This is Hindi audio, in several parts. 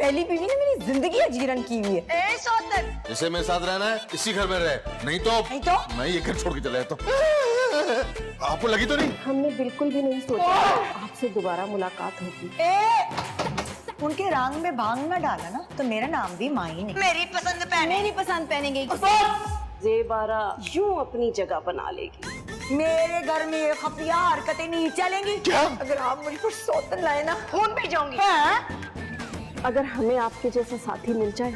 पहली बीवी ने मेरी जिंदगी अजीरन की हुई है। ए सौतन, इसे मेरे साथ रहना है, इसी घर में रहे, नहीं तो मैं ये घर छोड़ के चला जाता हूँ। आपको लगी तो नहीं? हमने बिल्कुल भी नहीं सोचा आपसे दोबारा मुलाकात होगी। उनके रंग में भांग ना डाला ना तो मेरा नाम भी माही नहीं। मेरी पसंद पहने। मेरी पसंद पहनेंगे। ज़ेबारा यूं अपनी जगह बना लेगी। मेरे घर में ये खफिया हरकतें नहीं चलेंगी। क्या? अगर आप मुझ पर सौतन लाए ना खून पी जाऊंगी। अगर हमें आपके जैसा साथी मिल जाए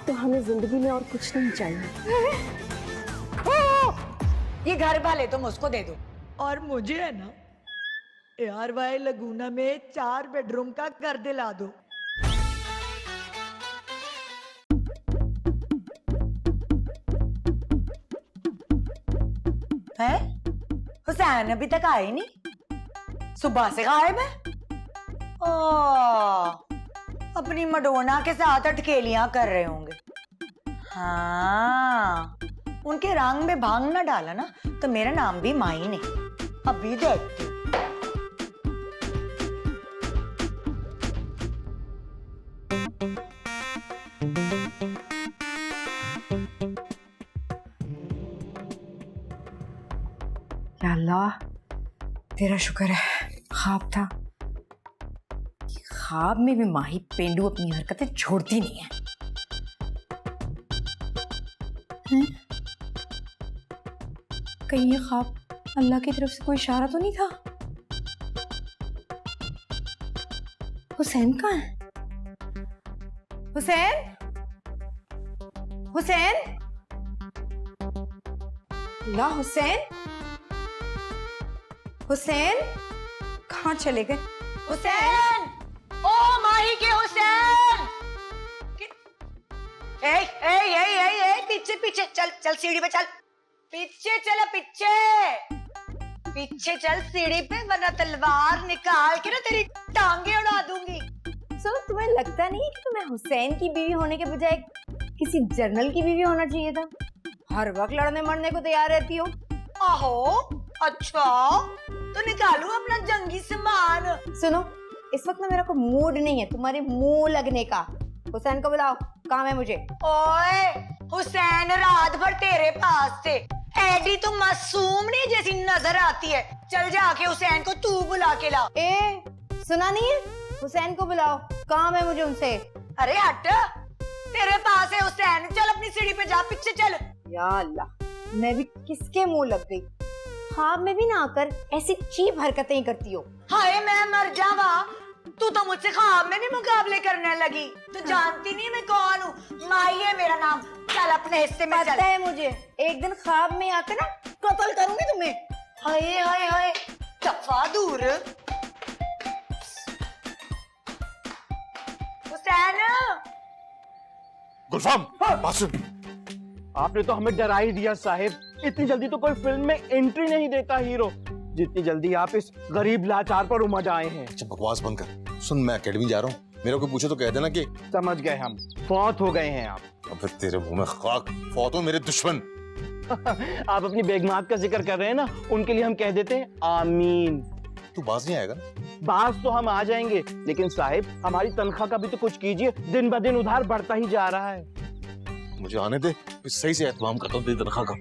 तो हमें जिंदगी में और कुछ नहीं चाहिए। ये घर वाले तुम उसको दे दो और मुझे है ना यार भाई लगूना में 4 बेडरूम का घर दिला दो। है हुसैन अभी तक आए नहीं, सुबह से गायब है। अपनी मडोना के साथ अटकेलियां कर रहे होंगे। हाँ, उनके रंग में भांग ना डाला ना तो मेरा नाम भी माही नहीं। अभी देखती हूँ। या अल्लाह, तेरा शुक्र है ख्वाब था। ख्वाब में भी माही पेंडू अपनी हरकतें छोड़ती नहीं है। कहीं ये ख्वाब अल्लाह की तरफ से कोई इशारा तो नहीं था? हुसैन कहाँ है? हुसैन, हुसैन, ला हुसैन, हुसैन कहाँ चले गए? हुसैन, ओ माही के हुसैन! ए ए ए ए ए पीछे पीछे चल, चल सीढ़ी पे चल, पीछे चल, पीछे चल सीढ़ी पे, वरना तलवार निकाल के ना तेरी टांगे उड़ा दूंगी। सो तुम्हें लगता नहीं है कि तुम्हें हुसैन की बीवी होने के बजाय किसी जनरल की बीवी होना चाहिए था? हर वक्त लड़ने मरने को तैयार रहती हो। आहो, अच्छा तो निकालू अपना जंगी सामान। सुनो, इस वक्त ना मेरा कोई मूड नहीं है तुम्हारे मुंह लगने का। हुसैन को बुलाओ, काम है मुझे। ओए, हुसैन रात भर तेरे पास थे, एडी तो मासूमनी जैसी नजर आती है। चल जाके हुसैन को तू बुला के ला। ए, सुना नहीं है? हुसैन को बुलाओ, काम है मुझे उनसे। अरे हट, तेरे पास है हुसैन, चल अपनी सीढ़ी पे जा, पीछे चल। या अल्लाह, मैं भी किसके मुंह लग गई। ख्वाब में भी ना आकर ऐसी चीप हरकतें करती हो। हाय मैं मर जावा, तू तो मुझसे ख्वाब में भी मुकाबले करने लगी। तो जानती नहीं मैं कौन हूँ? माही है मेरा नाम। चल अपने हिस्से में चल। पता है मुझे, एक दिन ख्वाब में आकर ना कत्ल करूंगी तुम्हें। हाय हाय हाय, दफा दूर। हुसैन, गुलफाम, बात सुन। आपने तो हमें डरा ही दिया साहिब। इतनी जल्दी तो कोई फिल्म में एंट्री नहीं देता हीरो, जितनी जल्दी आप इस गरीब लाचार पर उमड़ आए हैं। अच्छा बकवास बंद कर। सुन, मैं एकेडमी जा रहा हूँ, मेरे को पूछे तो कह देना कि समझ गए हम, फौत हो गए हैं आप। अब तेरे मुंह में खाक, फौत हो मेरे दुश्मन। आप अपनी बेगमात का जिक्र कर रहे हैं ना, उनके लिए हम कह देते हैं आमीन। तू बाज नहीं आएगा? बास तो हम आ जाएंगे, लेकिन साहिब हमारी तनख्वाह का भी तो कुछ कीजिए। दिन ब दिन उधार बढ़ता ही जा रहा है। मुझे आने दे, सही से एहतमाम करता हूँ तेरी तनख्वाह का।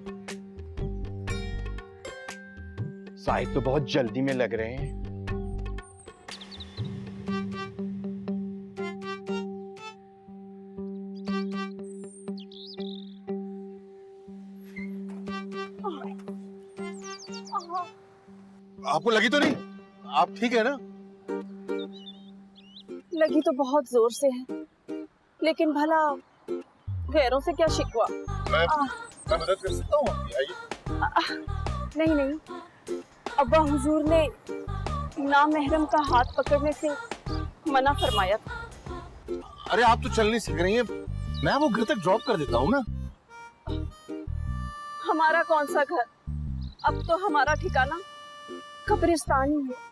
साहिब तो बहुत जल्दी में लग रहे हैं। आपको लगी तो नहीं? आप ठीक है ना? लगी तो बहुत जोर से है, लेकिन भला गैरों से क्या शिकवा। मैं मदद कर सकता हूँ, आइए। नहीं नहीं, अब्बा हुजूर ने नामहरम का हाथ पकड़ने से मना फरमाया था। अरे आप तो चल नहीं सीख रही हैं, मैं वो घर तक ड्रॉप कर देता हूँ ना। हमारा कौन सा घर, अब तो हमारा ठिकाना कब्रिस्तान ही है।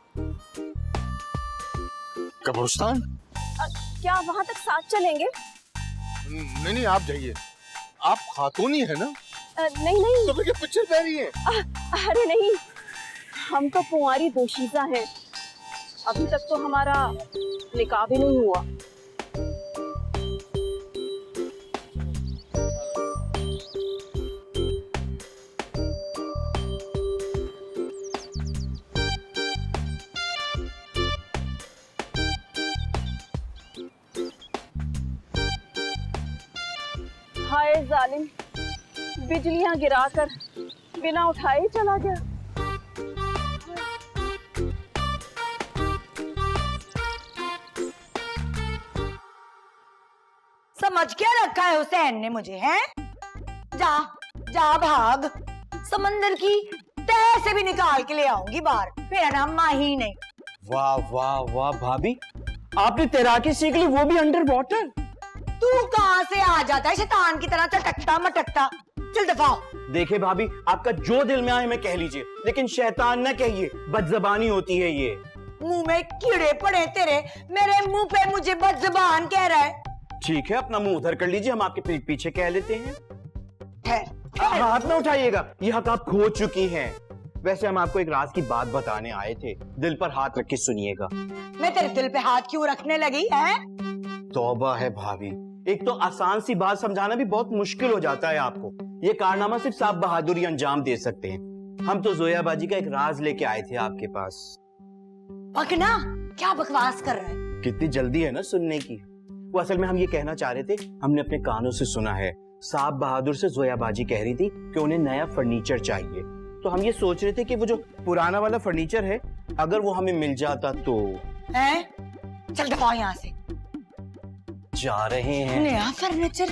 कब्रिस्तान? क्या वहां तक साथ चलेंगे? नहीं नहीं, आप जाइए। आप खातून ही है ना? नहीं नहीं। तो फिर क्या पिक्चर पह रही है? अरे नहीं, हम तो कुंवारी दोशीज़ा हैं। अभी तक तो हमारा निकाह भी नहीं हुआ। हाय जालिम, बिजलियां गिराकर बिना उठाए ही चला गया। समझ क्या रखा है हुसैन ने मुझे, हैं? जा जा भाग, समंदर की तह से भी निकाल के ले आऊंगी बाहर, मेरा नाम माही नहीं। वाह वाह वाह भाभी, आपने तैराकी सीख ली, वो भी अंडर वाटर। तू कहाँ से आ जाता है शैतान की तरह चटकता मटकता? चल दफा हो। देखिए भाभी, आपका जो दिल में आए मैं कह लीजिए, लेकिन शैतान न कहिए, बदजबानी होती है ये। मुंह में कीड़े पड़े तेरे, मेरे मुंह पे मुझे बदजुबान कह रहा है। ठीक है, अपना मुंह उधर कर लीजिए, हम आपके पीठ पीछे कह लेते हैं। ठहर। हाथ न उठाइएगा, ये हक आप खो चुकी हैं। वैसे हम आपको एक राज की बात बताने आए थे, दिल पर हाथ रख के सुनिएगा। मैं तेरे दिल पे हाथ क्यों रखने लगी है? तौबा है भाभी, एक तो आसान सी बात समझाना भी बहुत मुश्किल हो जाता है आपको। ये कारनामा सिर्फ साहब बहादुरी अंजाम दे सकते हैं। हम तो जोया बाजी का एक राज लेके आए थे आपके पास। पकना, क्या बकवास कर रहा है? कितनी जल्दी है ना सुनने की। वो असल में हम ये कहना चाह रहे थे, हमने अपने कानों से सुना है साहब बहादुर से जोया बाजी कह रही थी कि उन्हें नया फर्नीचर चाहिए। तो हम ये सोच रहे थे कि वो जो पुराना वाला फर्नीचर है, अगर वो हमें मिल जाता तो। हैं? चल दफा यहाँ से। जा रहे हैं। नया फर्नीचर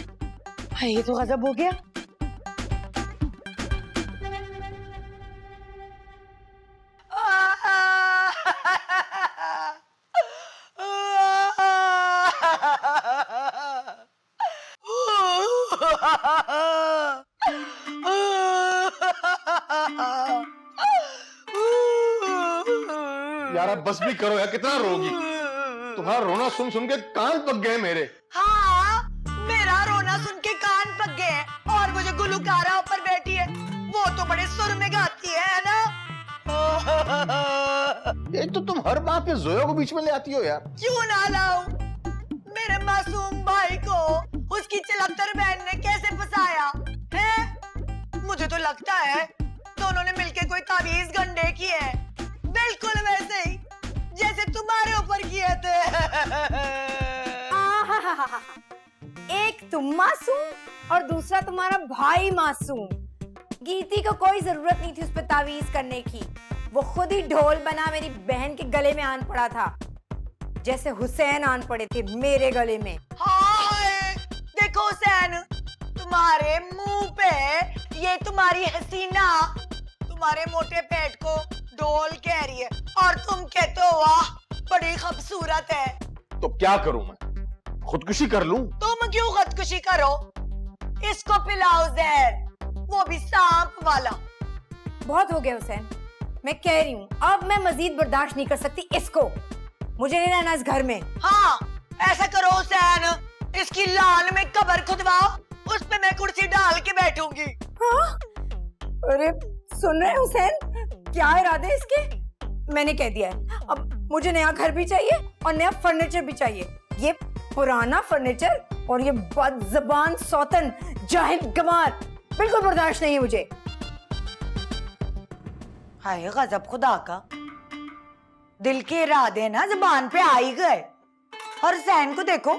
है, ये तो गजब हो गया। यार अब बस भी करो यार, कितना रोगी? तुम्हारा रोना सुन सुन के कान पक गए मेरे। हाँ, मेरा रोना सुन के कान पक गए हैं। और वो जो गुलकारा ऊपर बैठी है, वो तो बड़े सुर में गाती है ना? एक तो तुम हर बात पे जोया को बीच में ले आती हो यार। क्यों ना लाऊं? मेरे मासूम भाई को उसकी चलत्तर बहन ने कैसे फंसाया है? मुझे तो लगता है दोनों ने मिलके कोई तावीज गंडे किए हैं, बिल्कुल वैसे ही जैसे तुम्हारे ऊपर किए थे। एक तुम मासूम और दूसरा तुम्हारा भाई मासूम। गीती को कोई जरूरत नहीं थी उस पर तावीज करने की, वो खुद ही ढोल बना मेरी बहन के गले में आन पड़ा था, जैसे हुसैन आन पड़े थे मेरे गले में। हाय, देखो हुसैन, तुम्हारे मुंह पे ये तुम्हारी हसीना तुम्हारे मोटे पेट को ढोल कह रही है, और तुम कहते हो वाह बड़ी खूबसूरत है। तो क्या करूं मैं? खुदकुशी कर लूं? तुम क्यों खुदकुशी करो? इसको पिलाओ जहर, वो भी सांप वाला। बहुत हो गया हुसैन, मैं कह रही हूँ अब मैं मजीद बर्दाश्त नहीं कर सकती इसको। मुझे नहीं रहना इस घर में। हाँ, ऐसा करो हुसैन, इसकी लान में कब्र खुदवाओ, उस पे मैं कुर्सी डाल के बैठूंगी। हाँ? अरे सुन रहे हैं हुसैन, क्या इरादे इसके? मैंने कह दिया है, अब मुझे नया घर भी चाहिए और नया फर्नीचर भी चाहिए। ये पुराना फर्नीचर और ये बदज़बान सौतन जाहिल गंवार बिल्कुल बर्दाश्त नहीं है मुझे। हाय गजब खुदा का, दिल के इरादे ना जुबान पे आ ही गए। और हुसैन को देखो,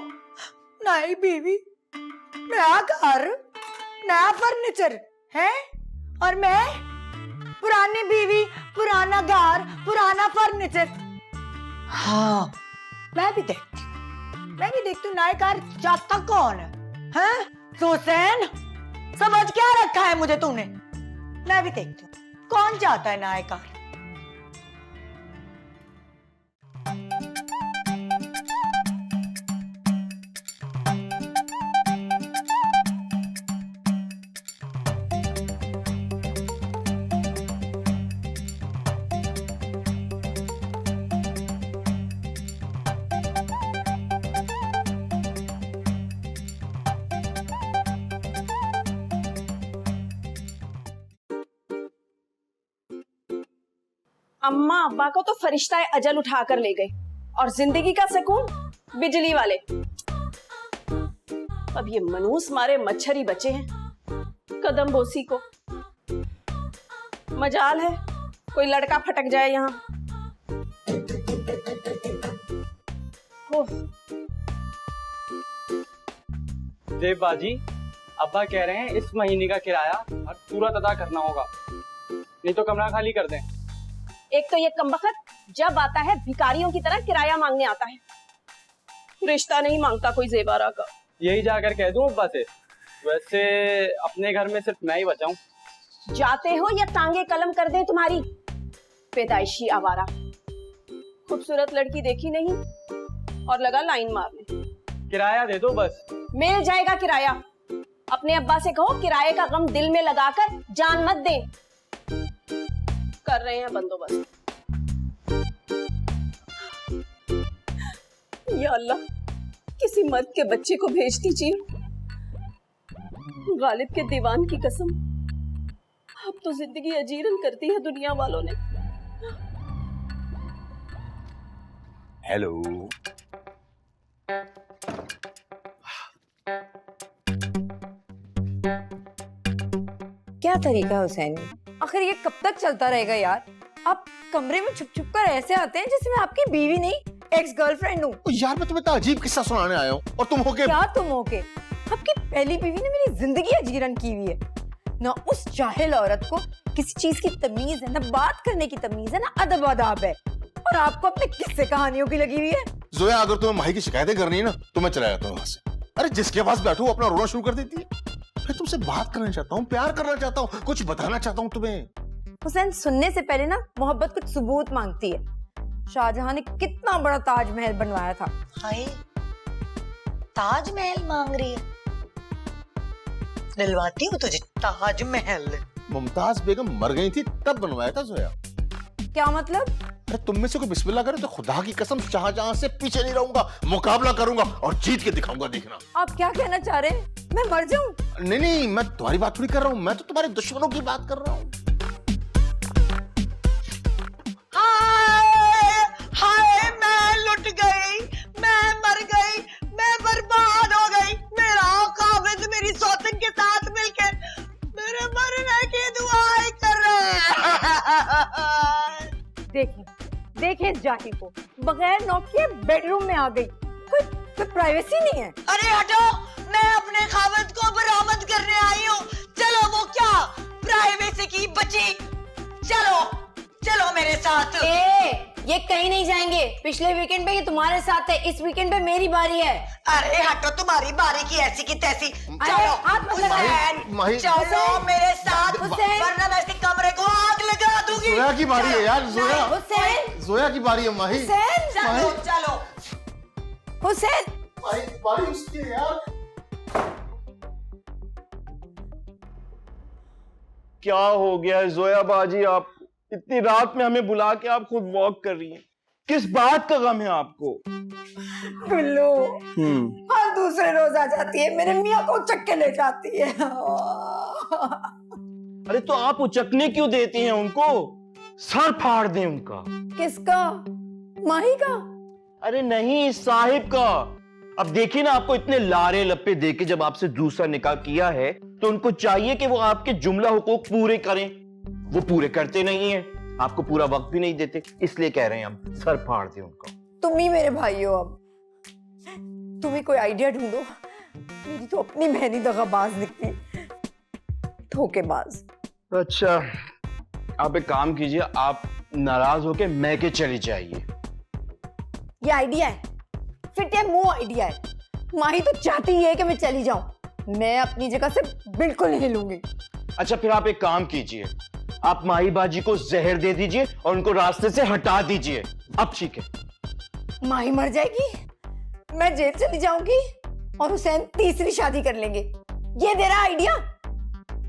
नई बीवी, नया घर, नया फर्नीचर है, और मैं पुरानी बीवी, पुराना घर, पुराना फर्नीचर। हाँ, मैं भी देखती हूँ नए घर चाहता कौन है, हैं? तो हुसैन, समझ क्या रखा है मुझे तूने? मैं भी देखती हूँ कौन चाहता है नए घर। अम्मा अब्बा को तो फरिश्ता अजल उठा कर ले गए, और जिंदगी का सुकून बिजली वाले। अब ये मनूस मारे मच्छर ही बचे हैं कदम बोसी को। मजाल है कोई लड़का फटक जाए यहाँ। हो देव बाजी, अब्बा कह रहे हैं इस महीने का किराया और तुरंत अदा करना होगा, नहीं तो कमरा खाली कर दें। एक तो ये कमबख्त जब आता है भिखारियों की तरह किराया मांगने आता है, रिश्ता नहीं मांगता कोई जेबारा का। यही जाकर कह दूं अब्बा से। वैसे अपने घर में सिर्फ मैं ही बचा हूं। जाते हो या टांगे कलम कर दें तुम्हारी, पैदाइशी आवारा। खूबसूरत लड़की देखी नहीं और लगा लाइन मारने। किराया दे दो बस। मिल जाएगा किराया। अपने अब्बा से कहो किराए का गम दिल में लगाकर जान मत दे। कर रहे हैं बंदोबस्त। या अल्लाह, किसी मर्द के बच्चे को भेज दीजिए। गालिब के दीवान की कसम, अब तो जिंदगी अजीरन करती है दुनिया वालों ने। हेलो। क्या तरीका है हुसैन, आखिर ये कब तक चलता रहेगा यार? आप कमरे में छुप छुप कर ऐसे आते हैं जैसे मैं आपकी बीवी नहीं एक्स गर्लफ्रेंड हूँ। यार मैं तुम्हें इतना अजीब किस्सा सुनाने आया हूँ और तुम होके क्या तुम होके? आपकी पहली बीवी ने मेरी जिंदगी अजीरन की हुई है। ना उस जाहिल औरत को किसी चीज की तमीज है, ना बात करने की तमीज है, ना अदब आदाब है, और आपको अपने किस्से कहानियों की लगी हुई है। जोया, अगर तुम्हें माही की शिकायतें करनी है ना तो मैं चला जाता हूँ वहां से। अरे जिसके पास बैठो वो अपना रोना शुरू कर देती है। मैं तुमसे बात करना चाहता हूँ, प्यार करना चाहता हूँ, कुछ बताना चाहता हूँ तुम्हें। हुसैन, सुनने से पहले ना मोहब्बत कुछ सबूत मांगती है। शाहजहां ने कितना बड़ा ताजमहल बनवाया था। हाय, ताजमहल मांग रही है? दिलवाती हूँ तुझे ताजमहल। मुमताज बेगम मर गई थी तब बनवाया था जोया। क्या मतलब? अरे तुम में से कोई बिस्मिल्लाह करे तो खुदा की कसम शाहजहां से पीछे नहीं रहूंगा, मुकाबला करूंगा और जीत के दिखाऊंगा, देखना। आप क्या कहना चाह रहे हैं? मैं मर जाऊं? नहीं नहीं, मैं तुम्हारी बात थोड़ी कर रहा हूँ, मैं तो तुम्हारे दुश्मनों की बात कर रहा हूँ। हाय, मैं लुट गई, मैं मर गई, मैं बर्बाद हो गई। मेरा काबिज मेरी सौतन के साथ मिलकर मेरे मरने की दुआएं कर रहा है। देखें इस जाहिल को, बगैर नॉक के बेडरूम में आ गई। कोई प्राइवेसी नहीं है। अरे हटो, मैं अपने खाविद को बरामद करने आई हूँ। चलो, वो क्या प्राइवेसी की बची। चलो चलो मेरे साथ। ये कहीं नहीं जाएंगे। पिछले वीकेंड पे ये तुम्हारे साथ है, इस वीकेंड पे मेरी बारी है। अरे हटो, तुम्हारी बारी की ऐसी की तैसी। चलो हाथ मत लगाओ। माही, चलो मेरे साथ, हुसैन। वरना मैं इसके कमरे को आग लगा दूंगी। जोया की बारी है यार, जोया। हुसैन, जोया की बारी है माही। हुसैन, चलो चलो। हुसैन। माही, बारी उसकी है यार। क्या हो गया है जोया बाजी? आप इतनी रात में हमें बुला के आप खुद वॉक कर रही हैं, किस बात का गम है आपको? गुल्लू हर दूसरे रोज आ जाती है, मेरे मियाँ को उचक के ले जाती है। अरे तो आप उचकने क्यों देती हैं उनको? सर फाड़ दें उनका। किसका? माही का? अरे नहीं, साहिब का। अब देखिए ना, आपको इतने लारे लप्पे देके जब आपसे दूसरा निकाह किया है तो उनको चाहिए कि वो आपके जुमला हुकूक पूरे करें। वो पूरे करते नहीं हैं, आपको पूरा वक्त भी नहीं देते, इसलिए कह रहे हैं हम सर फाड़ दें उनका। तुम ही मेरे भाई हो, अब तुम ही कोई आइडिया ढूंढो। मेरी तो अपनी बहनी दगाबाज निकली, धोखेबाज। अच्छा, आप एक काम कीजिए, आप नाराज होके मैके चली जाइए। ये आइडिया है, फिट है मुंह आइडिया है। माही तो चाहती है कि मैं चली जाऊं, मैं अपनी जगह से बिल्कुल नहीं हिलूंगी। अच्छा, फिर आप एक काम कीजिए, आप माही बाजी को जहर दे दीजिए और उनको रास्ते से हटा दीजिए। अब ठीक है। माही मर जाएगी, मैं जेल चली जाऊंगी और हुसैन तीसरी शादी कर लेंगे। ये दे रहा आइडिया?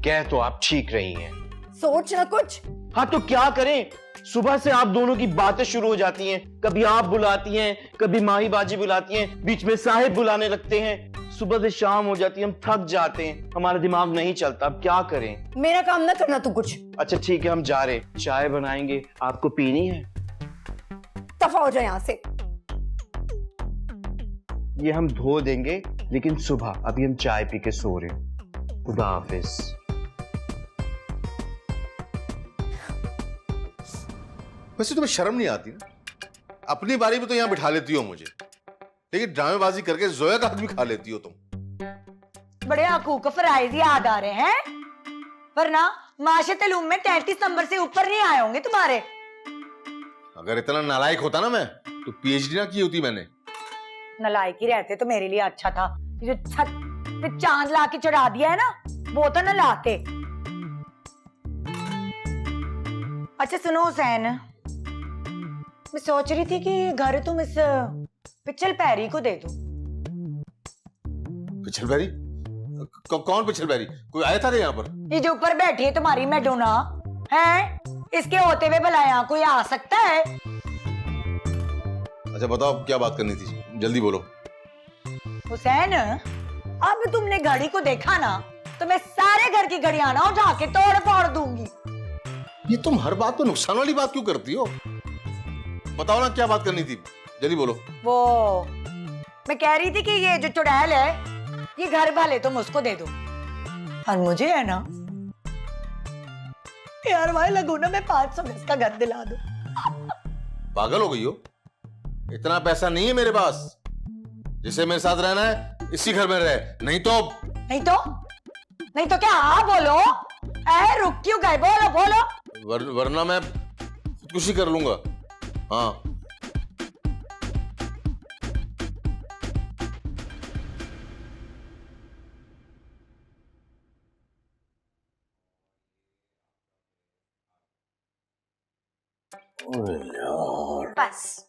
कह तो आप ठीक रही हैं। सोच ना कुछ। हाँ तो क्या करें, सुबह से आप दोनों की बातें शुरू हो जाती हैं। कभी आप बुलाती हैं, कभी माही बाजी बुलाती हैं, बीच में साहिब बुलाने लगते हैं। सुबह से शाम हो जाती है, हम थक जाते हैं, हमारा दिमाग नहीं चलता। अब क्या करें? मेरा काम ना करना तू कुछ। अच्छा ठीक है, हम जा रहे, चाय बनाएंगे, आपको पीनी है? दफा हो जाए यहाँ से। ये हम धो देंगे, लेकिन सुबह। अभी हम चाय पी के सो रहे हैं। खुदा हाफिज। वैसे तुम्हें शर्म नहीं आती ना? अपनी बारी में तो यहाँ बिठा लेती हो मुझे, लेकिन ड्रामेबाजी करके जोया का हक भी खा लेती हो तुम। बड़े हकूक फराइज याद आ रहे हैं, वरना माशत उलूम में 33 नंबर से ऊपर नहीं आए होंगे तुम्हारे। अगर इतना नालायक होता ना मैं, तो पीएचडी ना की होती मैंने। नलायक ही रहते तो मेरे लिए अच्छा था। ये जो छत पे चांद ला के चढ़ा दिया है ना, वो तो न लाते। अच्छा सुनो हुसैन, मैं सोच रही थी कि घर तुम इस पिचल पैरी को दे दो। पिछल बैरी? कौन पिछल बैरी? कोई आया था क्या यहाँ पर? ये जो ऊपर बैठी है तुम्हारी मैडोना है, इसके होते हुए भला यहाँ कोई आ सकता है? अच्छा बताओ क्या बात करनी थी, जल्दी बोलो। हुसैन, अब तुमने घड़ी को देखा ना, तो मैं सारे घर की घड़ियां ना उठा के तोड़ फोड़ दूंगी। ये तुम हर बात पे नुकसान वाली बात क्यों करती हो? बताओ ना क्या बात करनी थी, जल्दी बोलो। वो मैं कह रही थी कि ये जो चुड़ैल है, ये घर वाले तुम उसको दे दो, और मुझे है ना यार भाई लगू ना, मैं 500 में इसका घर दिला दो। पागल हो गई हो? इतना पैसा नहीं है मेरे पास। जिसे मेरे साथ रहना है इसी घर में रहे, नहीं तो क्या? हाँ बोलो, ऐ रुक क्यों गए? बोलो बोलो। वरना मैं खुदकुशी कर लूंगा। हाँ बस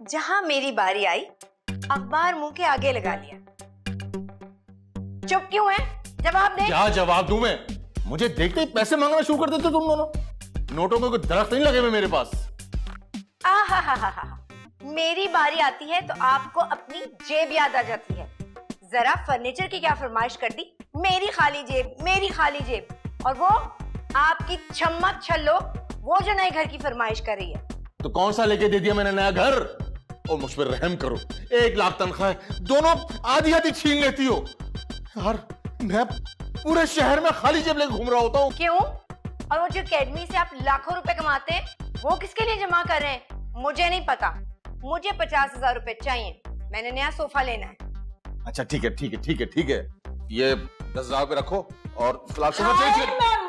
जहां मेरी बारी आई, अखबार मुंह के आगे लगा लिया। चुप क्यों है? जवाब दे। क्या जवाब दूं मैं? मुझे देखते ही पैसे मांगना शुरू कर देते तुम दोनों। नोटों में कोई दरख्त नहीं लगे हुए मेरे पास। आहा, मेरी बारी आती है तो आपको अपनी जेब याद आ जाती है। जरा फर्नीचर की क्या फरमाइश कर दी? मेरी खाली जेब, और वो आपकी छम्मक छल्लो, वो जो नए घर की फरमाइश कर रही है। तो कौन सा लेके दे दिया मैंने नया घर? और मुझ पर रहम करो, 1 लाख तनख्वाह है, दोनों आधी आधी छीन लेती हो। यार मैं पूरे शहर में खाली जेब लेके घूम रहा होता हूँ। क्यों? और वो जो अकेडमी से आप लाखों रुपए कमाते हैं, वो किसके लिए जमा कर रहे हैं? मुझे नहीं पता। मुझे 50,000 रुपए चाहिए, मैंने नया सोफा लेना है। अच्छा ठीक है, ये 10,000 रुपए रखो और फिलहाल सोफा हाय चाहिए। मैं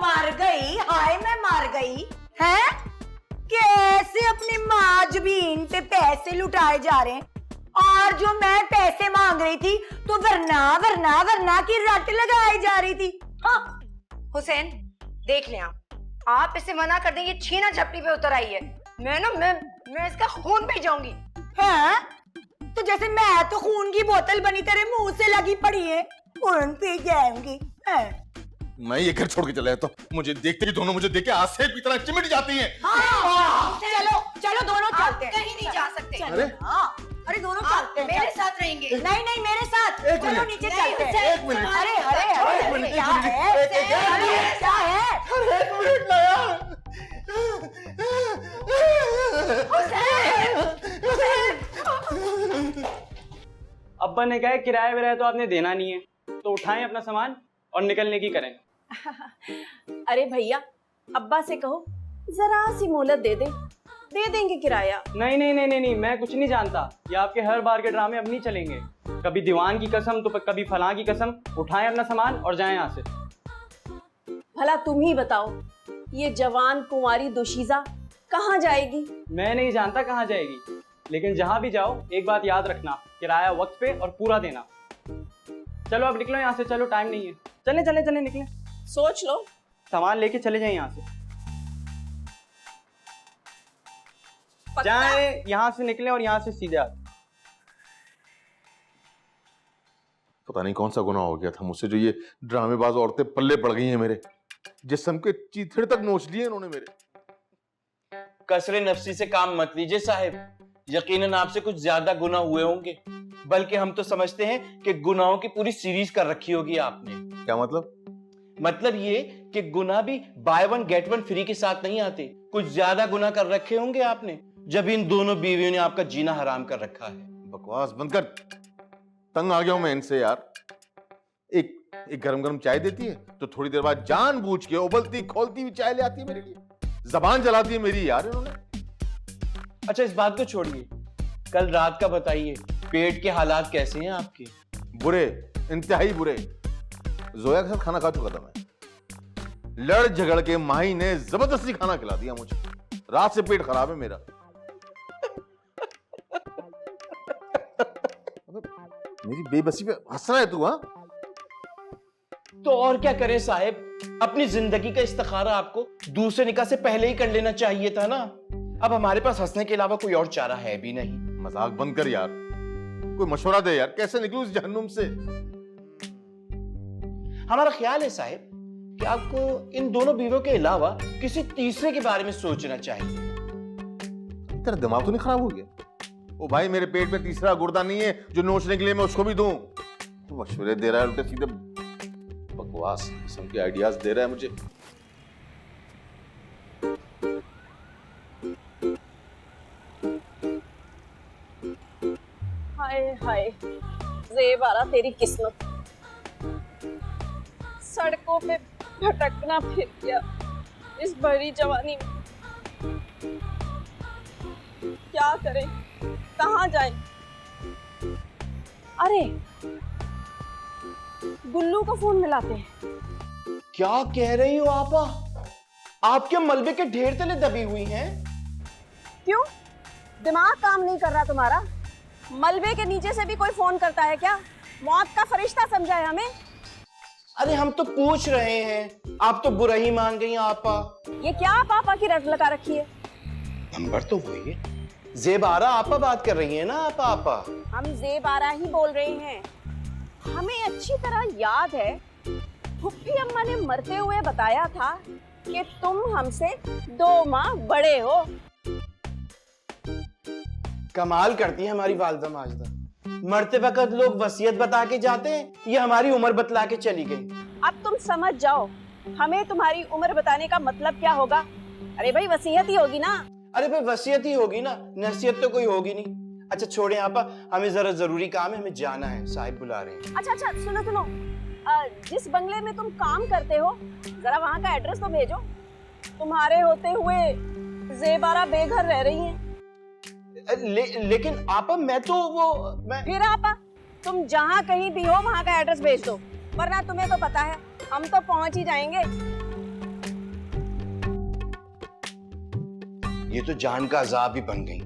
मार गई है। कैसे अपनी माजबीन पे पैसे लुटाए जा रहे हैं, और जो मैं पैसे मांग रही थी तो वरना की रट लगाई जा रही थी। हाँ हुसैन देख ले, आप इसे मना कर देंगे, छीना झपटी पे उतर आई है। मैं इसका खून पी जाऊंगी। हैं? तो जैसे मैं तो खून की बोतल बनी तेरे मुंह से लगी पड़ी है, खून पी जाऊंगी। मैं ये घर छोड़ के चला जाता हूँ। मुझे देखते ही दोनों मुझे देख के आसे की तरह चिमट जाती हैं। चलो दोनों चलते हैं। कहीं नहीं जा सकते। अरे दोनों चलते हैं। मेरे साथ रहेंगे। नहीं मेरे साथ। एक चलो मिनट। नीचे चलते हैं। 1 मिनट। अरे एक मिनट, क्या है? क्या है? 1 मिनट ना यार। अब्बा ने कहा किराया विराया तो आपने देना नहीं है, तो उठाएं अपना सामान और निकलने की करें। अरे भैया, अब्बा से कहो जरा सी मोहलत दे देंगे किराया। नहीं, मैं कुछ नहीं जानता। ये आपके हर बार के ड्रामे अब नहीं चलेंगे। कभी दीवान की कसम तो कभी फलां की कसम। उठाएं अपना सामान और जाएं यहाँ से। भला तुम ही बताओ, ये जवान कुंवारी दोशीजा कहाँ जाएगी? मैं नहीं जानता कहाँ जाएगी, लेकिन जहाँ भी जाओ एक बात याद रखना, किराया वक्त पे और पूरा देना। चलो अब निकलो यहाँ से, चलो टाइम नहीं है। चले निकले। सोच लो। सामान लेके चले जाएं यहाँ से। पक्का? जाएं यहाँ से, निकले और यहाँ से सीधे आते। पता नहीं कौन सा गुनाह हो गया था मुझसे, जो ये ड्रामेबाज औरतें पल्ले पड़ गई हैं मेरे। जिस्म के चीथड़े तक नोच लिए इन्होंने मेरे। कसरे नफसी से काम मत लीजिए साहिब, यकीनन आपसे कुछ ज्यादा गुनाह हुए होंगे। बल्कि हम तो समझते हैं कि गुनाहों की पूरी सीरीज कर रखी होगी आपने। क्या मतलब? मतलब ये कि गुनाह भी बाय 1 गेट 1 फ्री के साथ नहीं आते। कुछ ज्यादा गुनाह कर रखे होंगे आपने, जब इन दोनों बीवियों ने आपका जीना हराम कर रखा है। बकवास बंद कर, तंग आ गया हूं मैं इनसे यार। एक गरम गरम चाय देती है तो थोड़ी देर बाद जानबूझ के उबलती खोलती हुई चाय ले आती है मेरे लिए। जबान जलाती है मेरी यार इन्होंने। अच्छा इस बात को छोड़िए, कल रात का बताइए, पेट के हालात कैसे हैं आपके? बुरे, इंतहाई बुरे। जोया के साथ खाना खा चुका था मैं। लड़ झगड़ के माही ने जबरदस्ती खाना खिला दिया मुझे। रात से पेट खराब है मेरा। मेरी बेबसी पे हंस रहा है तू? हाँ, तो और क्या करें साहब, अपनी जिंदगी का इस्तिखारा आपको दूसरे निकाह से पहले ही कर लेना चाहिए था ना। अब हमारे पास हंसने के अलावा कोई और चारा है भी नहीं। मजाक बंद कर यार, कोई मशवरा दे यार, कैसे निकलूं इस जहन्नुम से। हमारा ख्याल है साहब कि आपको इन दोनों बीवियों के अलावा किसी तीसरे के बारे में सोचना चाहिए। तेरा दिमाग तो नहीं खराब हो गया? ओ भाई, मेरे पेट में तीसरा गुर्दा नहीं है जो नोचने के लिए मैं उसको भी दूं। तो मशवरे दे रहा है, उल्टे सीधे बकवास किस्म के आइडियाज दे रहा है मुझे। हाय हाय ज़ेबारा, तेरी किस्मत। सड़कों पे भटकना फिर गया इस भरी जवानी में। क्या करें, कहाँ जाएं? अरे गुल्लू को फोन मिलाते हैं। क्या कह रही हो आपा? आपके मलबे के ढेर तले दबी हुई हैं? क्यों, दिमाग काम नहीं कर रहा तुम्हारा? मलबे के नीचे से भी कोई फोन करता है क्या? मौत का फरिश्ता समझा है हमें? अरे हम तो पूछ रहे हैं, आप तो बुरा ही मान गई आपा। ये क्या पापा की रट लगा रखी है? नंबर तो वही है। ज़ेबारा आपा बात कर रही है ना? आपा हम ज़ेबारा ही बोल रहे हैं। हमें अच्छी तरह याद है, फुफ्फी अम्मा ने मरते हुए बताया था कि तुम हमसे 2 माह बड़े हो। कमाल करती है हमारी वालिदा माजिदा। मरते वक्त लोग वसीयत बता के जाते हैं, ये हमारी उम्र बतला के चली गई। अब तुम समझ जाओ, हमें तुम्हारी उम्र बताने का मतलब क्या होगा? अरे भाई, वसीयत ही होगी ना। अरे भाई वसीयत ही होगी ना, नसीहत तो कोई होगी नहीं। अच्छा छोड़े आपा, हमें जरा जरूरी काम है, हमें जाना है, साहिब बुला रहे हैं। अच्छा अच्छा, सुनो सुनो, जिस बंगले में तुम काम करते हो, जरा वहाँ का एड्रेस तो भेजो। तुम्हारे होते हुए ज़ेबारा बेघर रह रही हैं। लेकिन आपा मैं फिर आपा, तुम जहाँ कहीं भी हो वहाँ का एड्रेस भेज दो, वरना तुम्हें तो पता है हम तो पहुँच ही जाएंगे। ये तो जान का अजाब ही बन गई।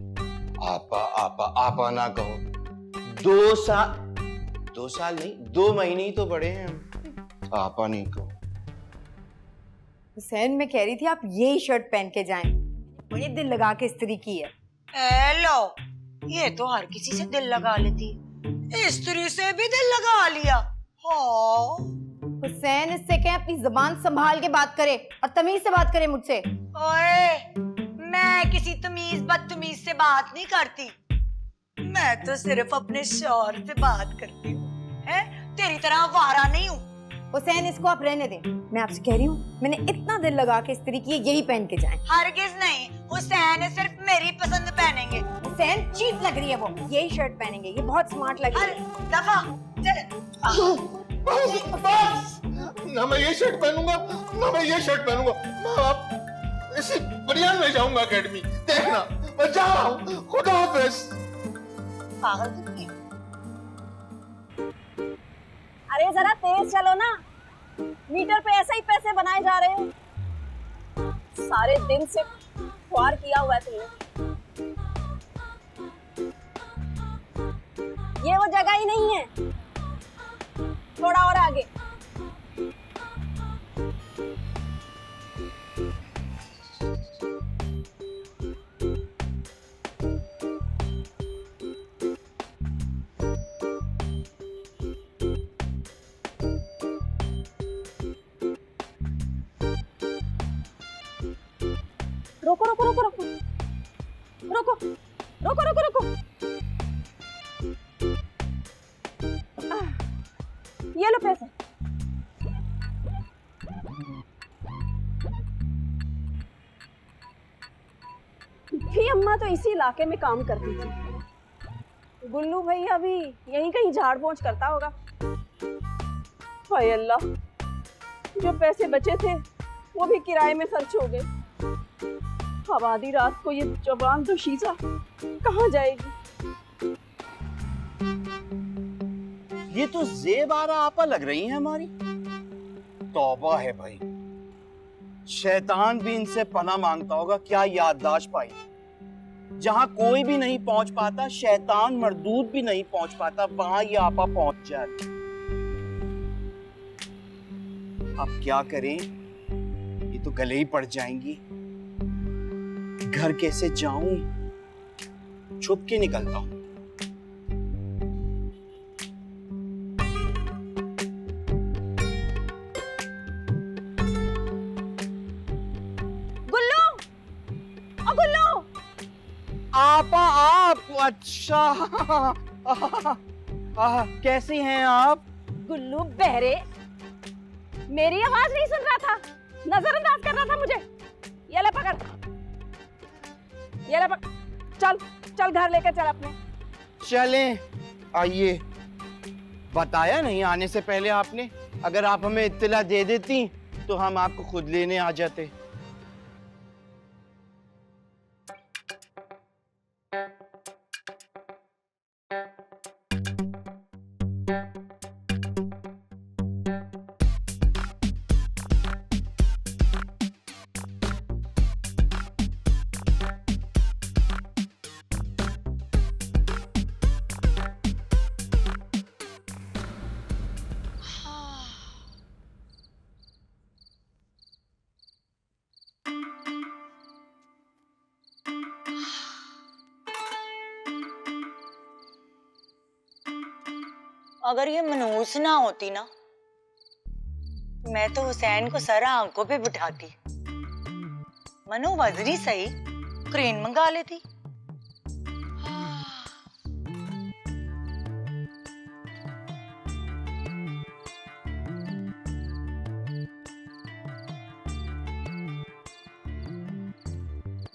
आपा आपा आपा ना कहो। 2 साल नहीं, 2 महीने ही तो बड़े हैं हम। आपा नहीं कहो। हुसैन, मैं कह रही थी आप यही शर्ट पहन के जाएं, बड़ी दिल लगा के इस्त्री की है। हेलो, ये तो हर किसी से दिल लगा लेती है, स्त्री से भी दिल लगा लिया। हाँ हुसैन, इससे कहें अपनी जबान संभाल के बात करे और तमीज से बात करे मुझसे। ओए, मैं किसी तमीज बदतमीज से बात नहीं करती, मैं तो सिर्फ अपने शौहर से बात करती हूँ। हैं? तेरी तरह आवारा नहीं हूँ। हुसैन, इसको आप रहने दें, मैं आपसे कह रही हूँ, मैंने इतना दिल लगा के इस्त्री की है, यही पहन के जाएं। हरगिज नहीं, हुसैन सिर्फ मेरी पसंद पहनेंगे। हुसैन, चीप लग रही है वो, यही शर्ट पहनेंगे, ये बहुत स्मार्ट लग रही है। दफा चल। ना मैं ये शर्ट पहनूंगा, ना मैं ये शर्ट पहनूंगा। माँ बाप, इसी बनियान में जाऊंगा एकेडमी। देखना, मैं जा रहा हूँ। खुदा हाफिज। पागल कितनी? अरे जरा तेज चलो ना, मीटर पे ऐसे ही पैसे बनाए जा रहे हो। सारे दिन से ख्वार किया हुआ है तुमने। ये वो जगह ही नहीं है, थोड़ा और आगे। रोको रोको रोको रोको रोको रोको रोको रोको। ये लो पैसे। भी अम्मा तो इसी इलाके में काम करती थी। गुल्लू भैया भी यहीं कहीं झाड़ पोंछ करता होगा। हाय अल्लाह, जो पैसे बचे थे वो भी किराए में खर्च हो गए। अब आधी रात को ये जवान तो शीजा कहाँ जाएगी? ये तो ज़ेबारा आपा लग रही है हमारी। तौबा है भाई, शैतान भी इनसे पनाह मांगता होगा। क्या याददाश्त पाई, जहां कोई भी नहीं पहुंच पाता, शैतान मरदूद भी नहीं पहुंच पाता, वहां ये आपा पहुंच जाती। अब क्या करें, ये तो गले ही पड़ जाएंगी। घर कैसे जाऊं, छुप के निकलता हूं। गुल्लू, ओ गुल्लू, आपा आप, अच्छा कैसी हैं आप? गुल्लू बहरे, मेरी आवाज नहीं सुन रहा था, नजरअंदाज कर रहा था मुझे। ये ले पकड़, ये ले पकड़, चल चल घर लेकर चल अपने। चलें, आइए। बताया नहीं आने से पहले आपने, अगर आप हमें इत्तला दे देती तो हम आपको खुद लेने आ जाते। अगर ये मनूस ना होती ना, मैं तो हुसैन को सर आंखों पे बिठाती। मनु वजनी सही, क्रेन मंगा लेती।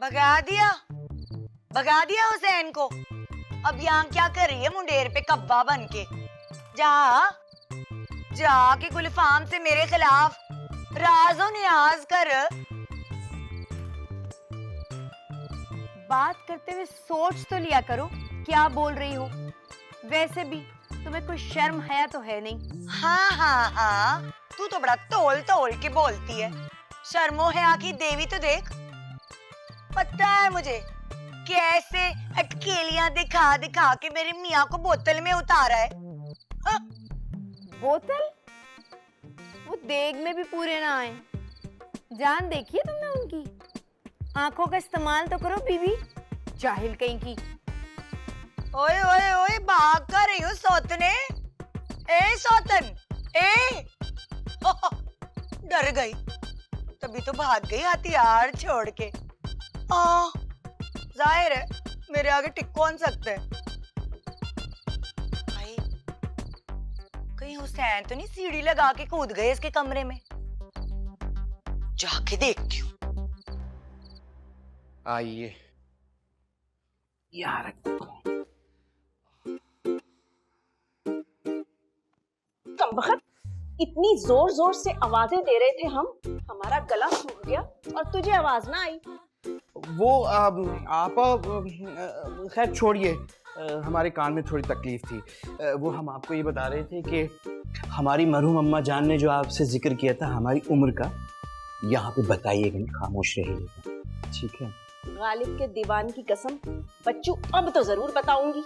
भगा दिया हुसैन को। अब यहाँ क्या कर रही है मुंडेर पे कब्बा बन के? जाके गुलफाम से मेरे खिलाफ राज़ो नियाज कर। बात करते हुए सोच तो लिया करो क्या बोल रही हो। वैसे भी तुम्हें कोई शर्म हया तो है नहीं। हाँ, तू तो बड़ा तोल तोल के बोलती है। शर्मो हया की देवी तो देख। पता है मुझे कैसे अटकेलियां दिखा दिखा के मेरे मियाँ को बोतल में उतारा है। बोतल? वो देग में भी पूरे ना आए। जान देखिए तुमने उनकी। आंखों का इस्तेमाल तो करो बीवी, जाहिल कहीं की। ओए ओए ओए, भाग कर रही हूँ सौतने। ए सौतन, ए डर गई, तभी तो भाग गई हथियार छोड़ के। जाहिर है मेरे आगे टिक कौन सकते हैं। भाई कहीं हुसैन तो नहीं सीढ़ी लगा के कूद गए इसके कमरे में? जाके देखती हूँ। आइए, यहाँ रखो। कमबख्त, इतनी जोर जोर से आवाजें दे रहे थे हम, हमारा गला सूख गया और तुझे आवाज ना आई। वो आपा, खैर छोड़िए, हमारे कान में थोड़ी तकलीफ थी। वो हम आपको ये बता रहे थे कि हमारी मरहूम अम्मा जान ने जो आपसे जिक्र किया था हमारी उम्र का, यहाँ पे बताइएगा नहीं, खामोश रहिएगा, ठीक है? गालिब के दीवान की कसम बच्चू, अब तो जरूर बताऊंगी।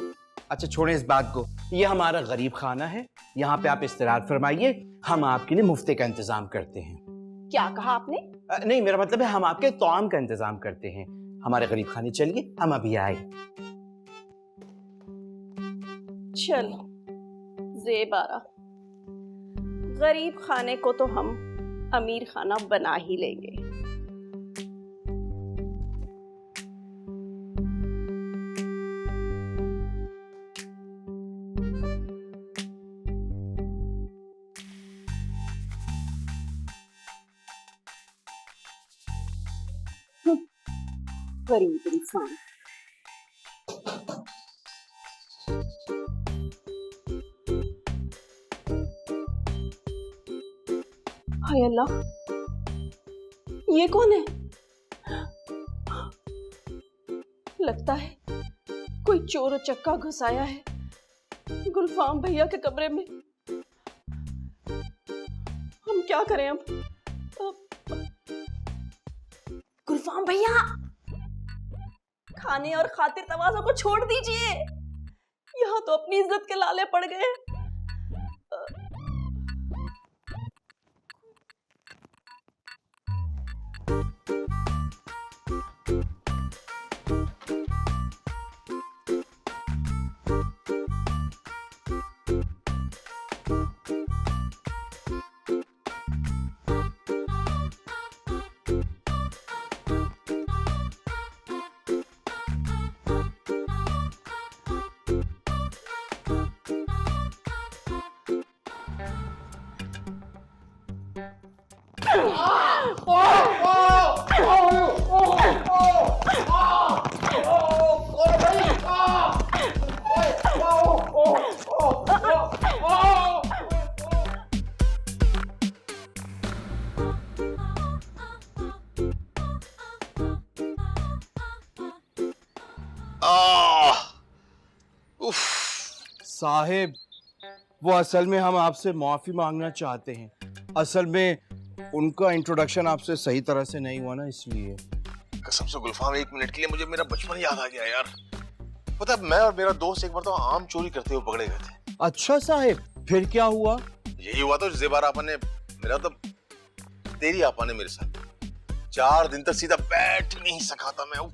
अच्छा छोड़ें इस बात को। ये हमारा गरीब खाना है, यहाँ पे आप इस्तराहत फरमाइए, हम आपके लिए मुफ्ते का इंतजाम करते हैं। क्या कहा आपने? नहीं, मेरा मतलब है हम आपके तौआम का इंतजाम करते हैं। हमारे गरीब खाने चलिए, हम अभी आए। चलो ज़ेबारा, गरीब खाने को तो हम अमीर खाना बना ही लेंगे। गरीब इंसान। हाय अल्लाह, ये कौन है? लगता है कोई चोर चक्का घुस आया है गुलफाम भैया के कमरे में। हम क्या करें अब? गुलफाम भैया, खाने और खातिर तवाज़ो को छोड़ दीजिए, यहाँ तो अपनी इज्जत के लाले पड़ गए। साहिब, वो असल में हम आपसे माफी मांगना चाहते हैं। असल में उनका इंट्रोडक्शन आपसे सही तरह से नहीं हुआ ना, इसलिए। कसम से गुलफाम, 1 मिनट के लिए मुझे मेरा बचपन याद आ गया यार। पता है, मैं और मेरा दोस्त एक बार तो आम चोरी करते हुए पकड़े गए थे। अच्छा साहिब, फिर क्या हुआ? यही हुआ तो ज़ेबार आपा ने मेरा तो तेरी आपा ने मेरे साथ 4 दिन तक सीधा बैठ नहीं सका था मैं।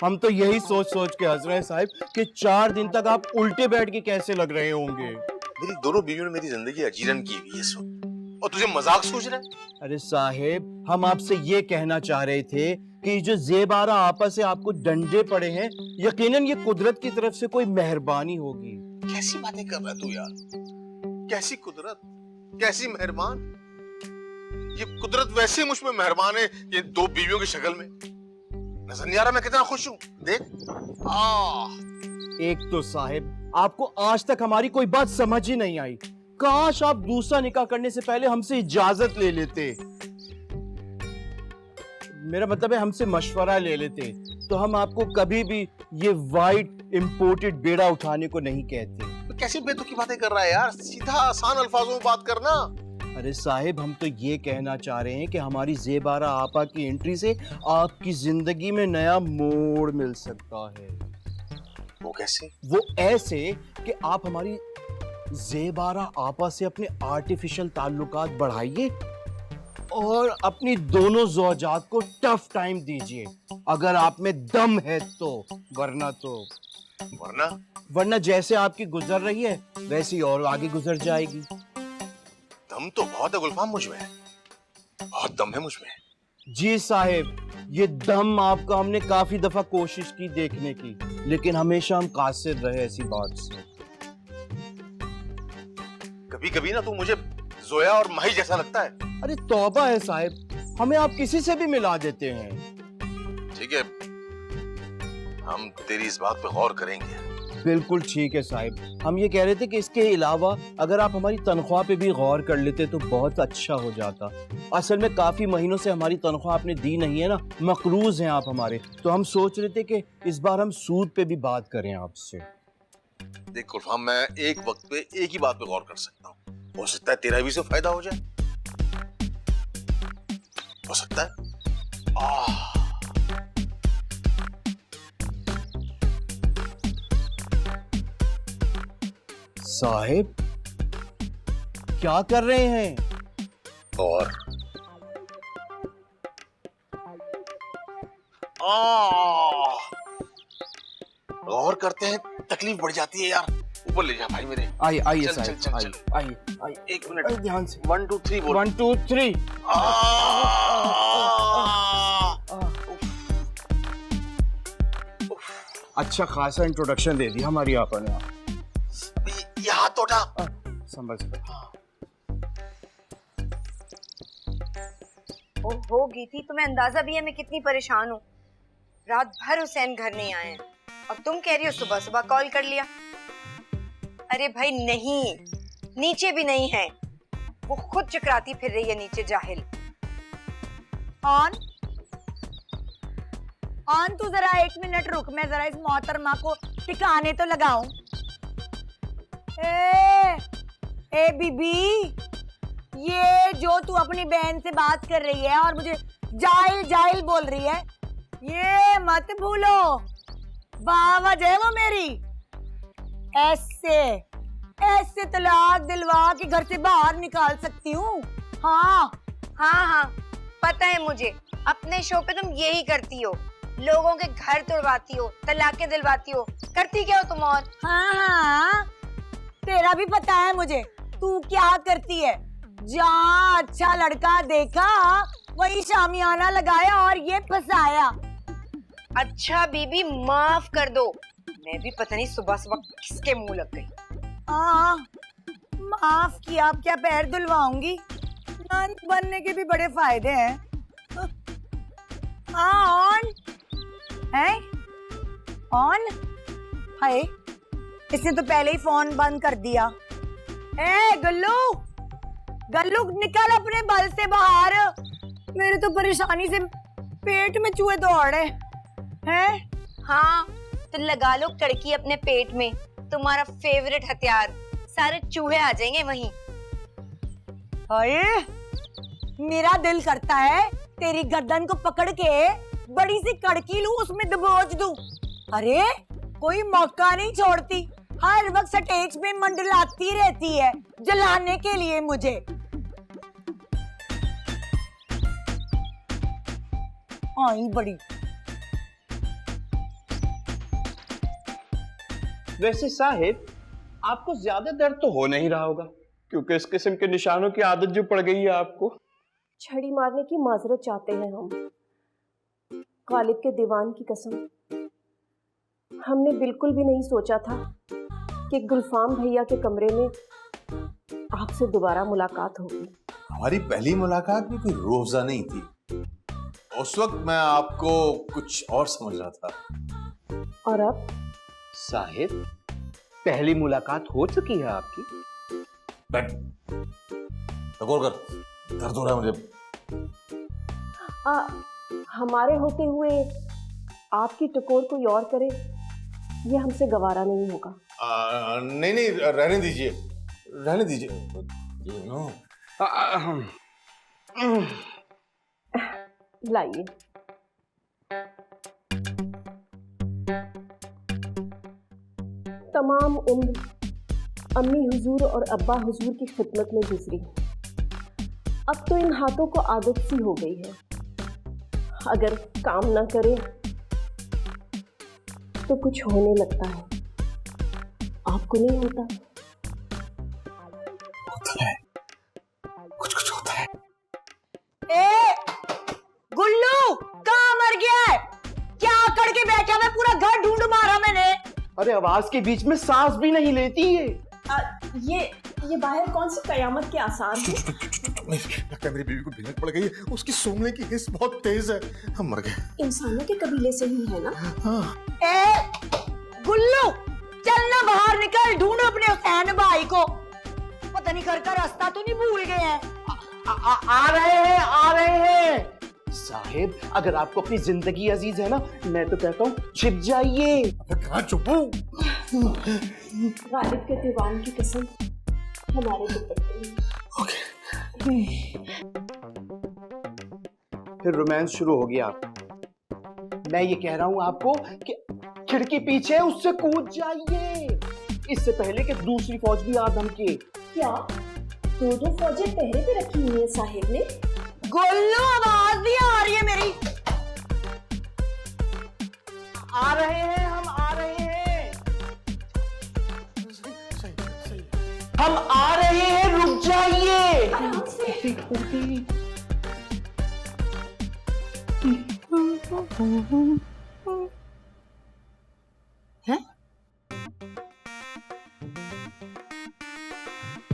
हम तो यही सोच सोच के हंस रहे हैं साहिब कि 4 दिन तक आप उल्टे बैठ के कैसे लग रहे होंगे। मेरी दोनों बीवियों ने मेरी जिंदगी अजीरन की हुई है इस वक्त, और तुझे मजाक सोच रहा है? अरे साहिब, हम आपसे ये कहना चाह रहे थे कि जो ज़ेबारा आपा से आपको डंडे पड़े हैं, यकीनन ये कुदरत की तरफ से कोई मेहरबानी होगी। कैसी बातें कर रहा है तू यार? कैसी कुदरत, कैसी मेहरबान? ये कुदरत वैसे मुझ में मेहरबान है, ये 2 बीवियों की शक्ल में। नजर नहीं आ रहा मैं कितना खुश हूँ? देख। एक तो साहिब, आपको आज तक हमारी कोई बात समझ ही नहीं आई। काश आप दूसरा निकाह करने से पहले हमसे इजाजत ले लेते। मेरा मतलब है हमसे मशवरा ले लेते, तो हम आपको कभी भी ये वाइट इंपोर्टेड बेड़ा उठाने को नहीं कहते। तो कैसी बेतुकी बातें कर रहा है यार? सीधा आसान अल्फाजों में बात करना। अरे साहिब, हम तो ये कहना चाह रहे हैं कि हमारी ज़ेबारा आपा की एंट्री से आपकी जिंदगी में नया मोड़ मिल सकता है। वो कैसे? वो ऐसे कि आप हमारी ज़ेबारा आपा से अपने आर्टिफिशियल ताल्लुकात बढ़ाइए और अपनी दोनों ज़ौजात को टफ टाइम दीजिए, अगर आप में दम है तो। वरना जैसे आपकी गुजर रही है वैसी और आगे गुजर जाएगी। दम तो बहुत है गुलफाम मुझ में, बहुत दम है मुझ में। जी साहिब, ये दम आपका हमने काफी दफा कोशिश की देखने की, लेकिन हमेशा हम कासिर रहे ऐसी बात से। कभी कभी ना तू मुझे जोया और माही जैसा लगता है। अरे तौबा है साहिब, हमें आप किसी से भी मिला देते हैं। ठीक है, हम तेरी इस बात पे गौर करेंगे। बिल्कुल ठीक है साहिब, हम ये कह रहे थे कि इसके अलावा अगर आप हमारी तनख्वाह पे भी गौर कर लेते तो बहुत अच्छा हो जाता। असल में काफी महीनों से हमारी तनख्वाह आपने दी नहीं है ना, मकरूज हैं आप हमारे, तो हम सोच रहे थे कि इस बार हम सूद पे भी बात करें आपसे। देख गुलफाम, मैं एक वक्त पे एक ही बात पे गौर कर सकता हूँ। हो सकता है तेरा भी से फायदा हो जाए, हो सकता है। साहिब, क्या कर रहे हैं? और गौर करते हैं, तकलीफ बढ़ जाती है यार। ऊपर ले जा भाई मेरे। आइए चल, साहिब, चल, चल, चल। आइए। 1 मिनट, ध्यान से। 1 2 3 बोल। 1 2 3। अच्छा खासा इंट्रोडक्शन दे दिया हमारी आपा ने। ये हाथ तो उठा। समझ गया। ओहो गीती, तुम्हें अंदाजा भी है मैं कितनी परेशान हूँ। रात भर हुसैन घर नहीं आए हैं और तुम कह रही हो सुबह सुबह कॉल कर लिया। अरे भाई नहीं, नीचे भी नहीं है, वो खुद चकराती फिर रही है नीचे, जाहिल। ऑन तू जरा 1 मिनट रुक, मैं जरा इस मोहतरमा को टिकाने तो लगाऊं। ए बीबी, ये जो तू अपनी बहन से बात कर रही है और मुझे जाहिल जाहिल बोल रही है, ये मत भूलो बावज है वो मेरी। ऐसे ऐसे तलाक दिलवा के घर से बाहर निकाल सकती हूँ। हाँ हाँ हाँ, पता है मुझे, अपने शो पे तुम यही करती हो, लोगों के घर तोड़वाती हो, तलाकें दिलवाती हो, करती क्या हो तुम? और हाँ हाँ, तेरा भी पता है मुझे तू क्या करती है। जहाँ अच्छा लड़का देखा वही शामियाना लगाया और ये फंसाया। अच्छा बीबी माफ कर दो, मैं भी पता नहीं सुबह सुबह किसके मुंह लग गई। हाँ, माफ किया, अब क्या पैर धुलवाऊंगी। नंद बनने के भी बड़े फायदे हैं। हाँ, ऑन है, ऑन। हाय, इसने तो पहले ही फोन बंद कर दिया। ए गल्लू, गल्लू निकल अपने बल से बाहर। मेरे तो परेशानी से पेट में चूहे दौड़ रहे हैं। हाँ, तो लगा लो कड़की अपने पेट में, तुम्हारा फेवरेट हथियार, सारे चूहे आ जाएंगे वहीं। हाय, मेरा दिल करता है तेरी गर्दन को पकड़ के बड़ी सी कड़की लूं, उसमें दबोच दूं। अरे कोई मौका नहीं छोड़ती, हर वक्त स्टेज पे मंडलाती रहती है जलाने के लिए मुझे। आई बड़ी। वैसे साहिब, आपको ज्यादा दर्द तो हो नहीं रहा होगा, क्योंकि इस किस्म के निशानों की आदत जो पड़ गई है आपको। छड़ी मारने की माजरत चाहते हैं हम, गालिब के दीवान की कसम। हमने बिल्कुल भी नहीं सोचा था कि गुलफाम भैया के कमरे में आपसे दोबारा मुलाकात होगी। हमारी पहली मुलाकात भी कोई रोजा नहीं थी। उस वक्त मैं आपको कुछ और समझ रहा था। और अब साहिब, पहली मुलाकात हो चुकी है आपकी। बैठ, टकोर कर, दर्द हो रहा है मुझे। हमारे होते हुए आपकी टकोर कोई और करे, ये हमसे गवारा नहीं होगा। नहीं नहीं, रहने दीजिए, रहने दीजिए। You know. लाइए। तमाम उम्र अम्मी हुजूर और अब्बा हुजूर की खिदमत में गुजरी, अब तो इन हाथों को आदत सी हो गई है। अगर काम ना करे तो कुछ होने लगता है। आपको नहीं होता? होता है, कुछ कुछ होता है। ए गुल्लू, कहाँ मर गया है? क्या आकड़ के बैठा है? पूरा घर ढूंढ मारा मैंने। अरे आवाज के बीच में सांस भी नहीं लेती है। ये बाहर कौन सी कयामत के आसार हैं? लगता है मेरी बीवी को भीनक पड़ गई है, उसकी सूंघने की हिस्स बहुत तेज है। हम मर गए। इंसानों के कबीले से ही है ना? ए गुल्लू, चल ना बाहर निकल, ढूंढ अपने हुसैन भाई को। पता नहीं कर रास्ता तो नहीं भूल गए हैं। आ रहे हैं, आ रहे हैं। साहिब, अगर आपको अपनी जिंदगी अजीज है ना, मैं तो कहता हूँ छिप जाइए। कहाँ छुपू? गालिब के दीवान की कसम, हमारे दुपट्टे में। फिर रोमांस शुरू हो गया। मैं ये कह रहा हूँ आपको कि खिड़की पीछे है, उससे कूद जाइए, इससे पहले कि दूसरी फौज भी आ धमके। क्या दो फौजें पहरे पे रखी हुई है साहिब ने? गुल्लू, आवाज नहीं आ रही है मेरी। आ रहे हैं, हम आ रहे हैं, हम आ रहे हैं, रुक जाइए।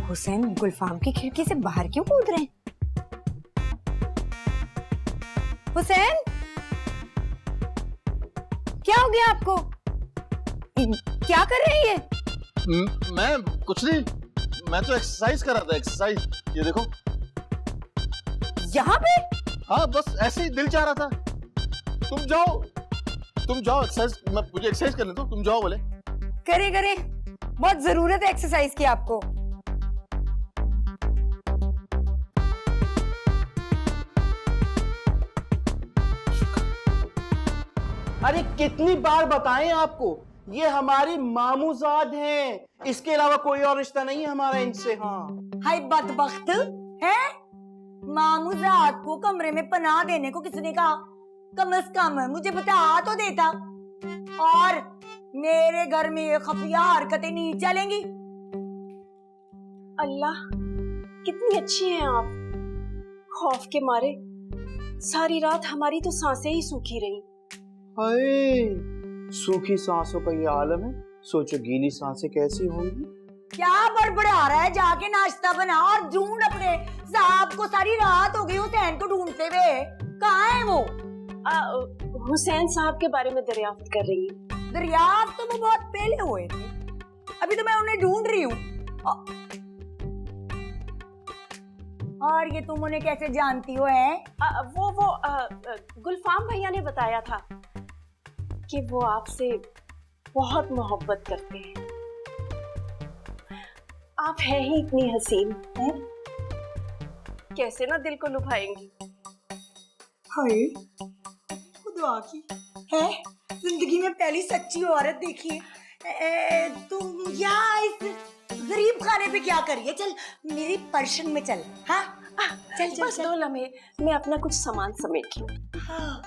हुसैन गुलफाम की खिड़की से बाहर क्यों कूद रहे हैं? हुसैन, क्या हो गया आपको? क्या कर रहे हैं ये? मैं कुछ नहीं, मैं तो एक्सरसाइज कर रहा था। एक्सरसाइज, ये देखो। यहाँ पे? हाँ, बस ऐसे ही दिल चाह रहा था। तुम जाओ एक्सरसाइज, मुझे एक्सरसाइज करने दो, तुम जाओ बोले। करे करे, बहुत जरूरत है एक्सरसाइज की आपको। अरे कितनी बार बताएं आपको, ये हमारी मामूजाद हैं, इसके अलावा कोई और रिश्ता नहीं है हमारा इनसे। हाँ हाय बदबख्त है, मामूजाद को कमरे में पनाह देने को किसने कहा? कम से कम मुझे बता तो देता। और मेरे घर में ये खुफिया हरकतें नहीं चलेंगी। अल्लाह, कितनी अच्छी हैं आप। खौफ के मारे सारी रात हमारी तो सांसें ही सूखी रही। हाय, सूखी सांसों का ये आलम है, सोचो गीली सांसें कैसी होंगी। क्या बड़बड़ा रहा है? जाके नाश्ता बना और ढूंढ अपने साहब को। सारी रात हो गई हुसैन को ढूंढते हुए। कहाँ है वो? हुसैन साहब के बारे में दरियाफ्त कर रही है। दरियाफ्त तो वो बहुत पहले हुए थे, अभी तो मैं उन्हें ढूंढ रही हूँ। और ये तुम उन्हें कैसे जानती हो? वो गुलफाम भैया ने बताया था कि वो आपसे बहुत मोहब्बत करते हैं। आप हैं ही इतनी हसीन, हैं? कैसे ना दिल को लुभाएंगी। हाय खुदा की है, जिंदगी में पहली सच्ची औरत देखी है। तुम यहाँ इस गरीब खाने पे क्या करिए? चल मेरी पर्शन में चल। हाँ चल चल बस 2 लम्हे, मैं अपना कुछ सामान समेट लूं। हाँ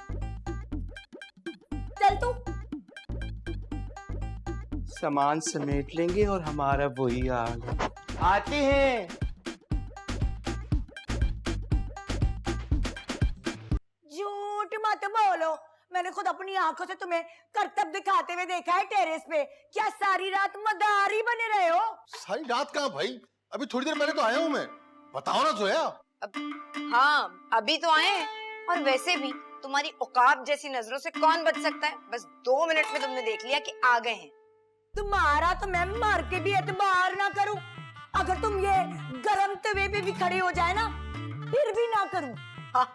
चल तू। सामान समेट लेंगे और हमारा वही हाल है। आते हैं। झूठ मत बोलो, मैंने खुद अपनी आंखों से तुम्हें करतब दिखाते हुए देखा है टेरेस पे। क्या सारी रात मदारी बने रहे हो? सारी रात कहाँ भाई, अभी थोड़ी देर पहले तो आया हूँ मैं। बताओ ना जोया। हाँ, अभी तो आए हैं। और वैसे भी तुम्हारी औकात जैसी नजरों से कौन बच सकता है? बस 2 मिनट में तुमने देख लिया कि आ गए हैं। तुम्हारा तो मैं मार के भी एतबार ना करूं। अगर तुम ये गरम तवे पे भी खड़े हो जाए ना, फिर भी ना करूं। हाँ,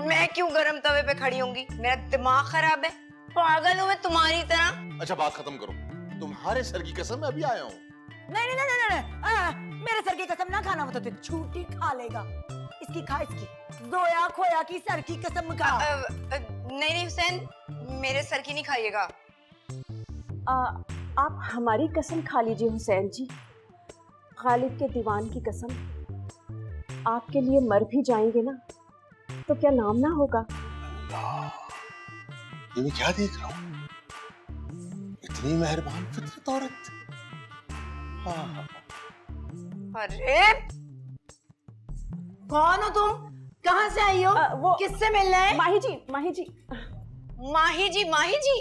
मैं क्यों गरम तवे पे खड़ी होंगी? मेरा दिमाग खराब है, पागल हूँ मैं तुम्हारी तरह। अच्छा बात खत्म करो, तुम्हारे सर की कसम मैं अभी आया हूँ। नहीं नहीं नहीं नहीं, मेरे सर की कसम ना खाना, वो तो छूटी खा लेगा। इसकी खा, इसकी जोया खोया की सर की कसम खा। नहीं हुसैन, मेरे सर की नहीं खाइएगा। आप हमारी कसम खा लीजिए हुसैन जी। गालिब के दीवान की कसम, आपके लिए मर भी जाएंगे ना तो क्या नाम ना होगा? ये मैं क्या देख रहा हूँ, इतनी मेहरबान फितरत औरत। हाँ। अरे कौन हो तुम? कहाँ से आई हो? वो किससे मिलना है? माही जी, माही जी। माही जी, माही जी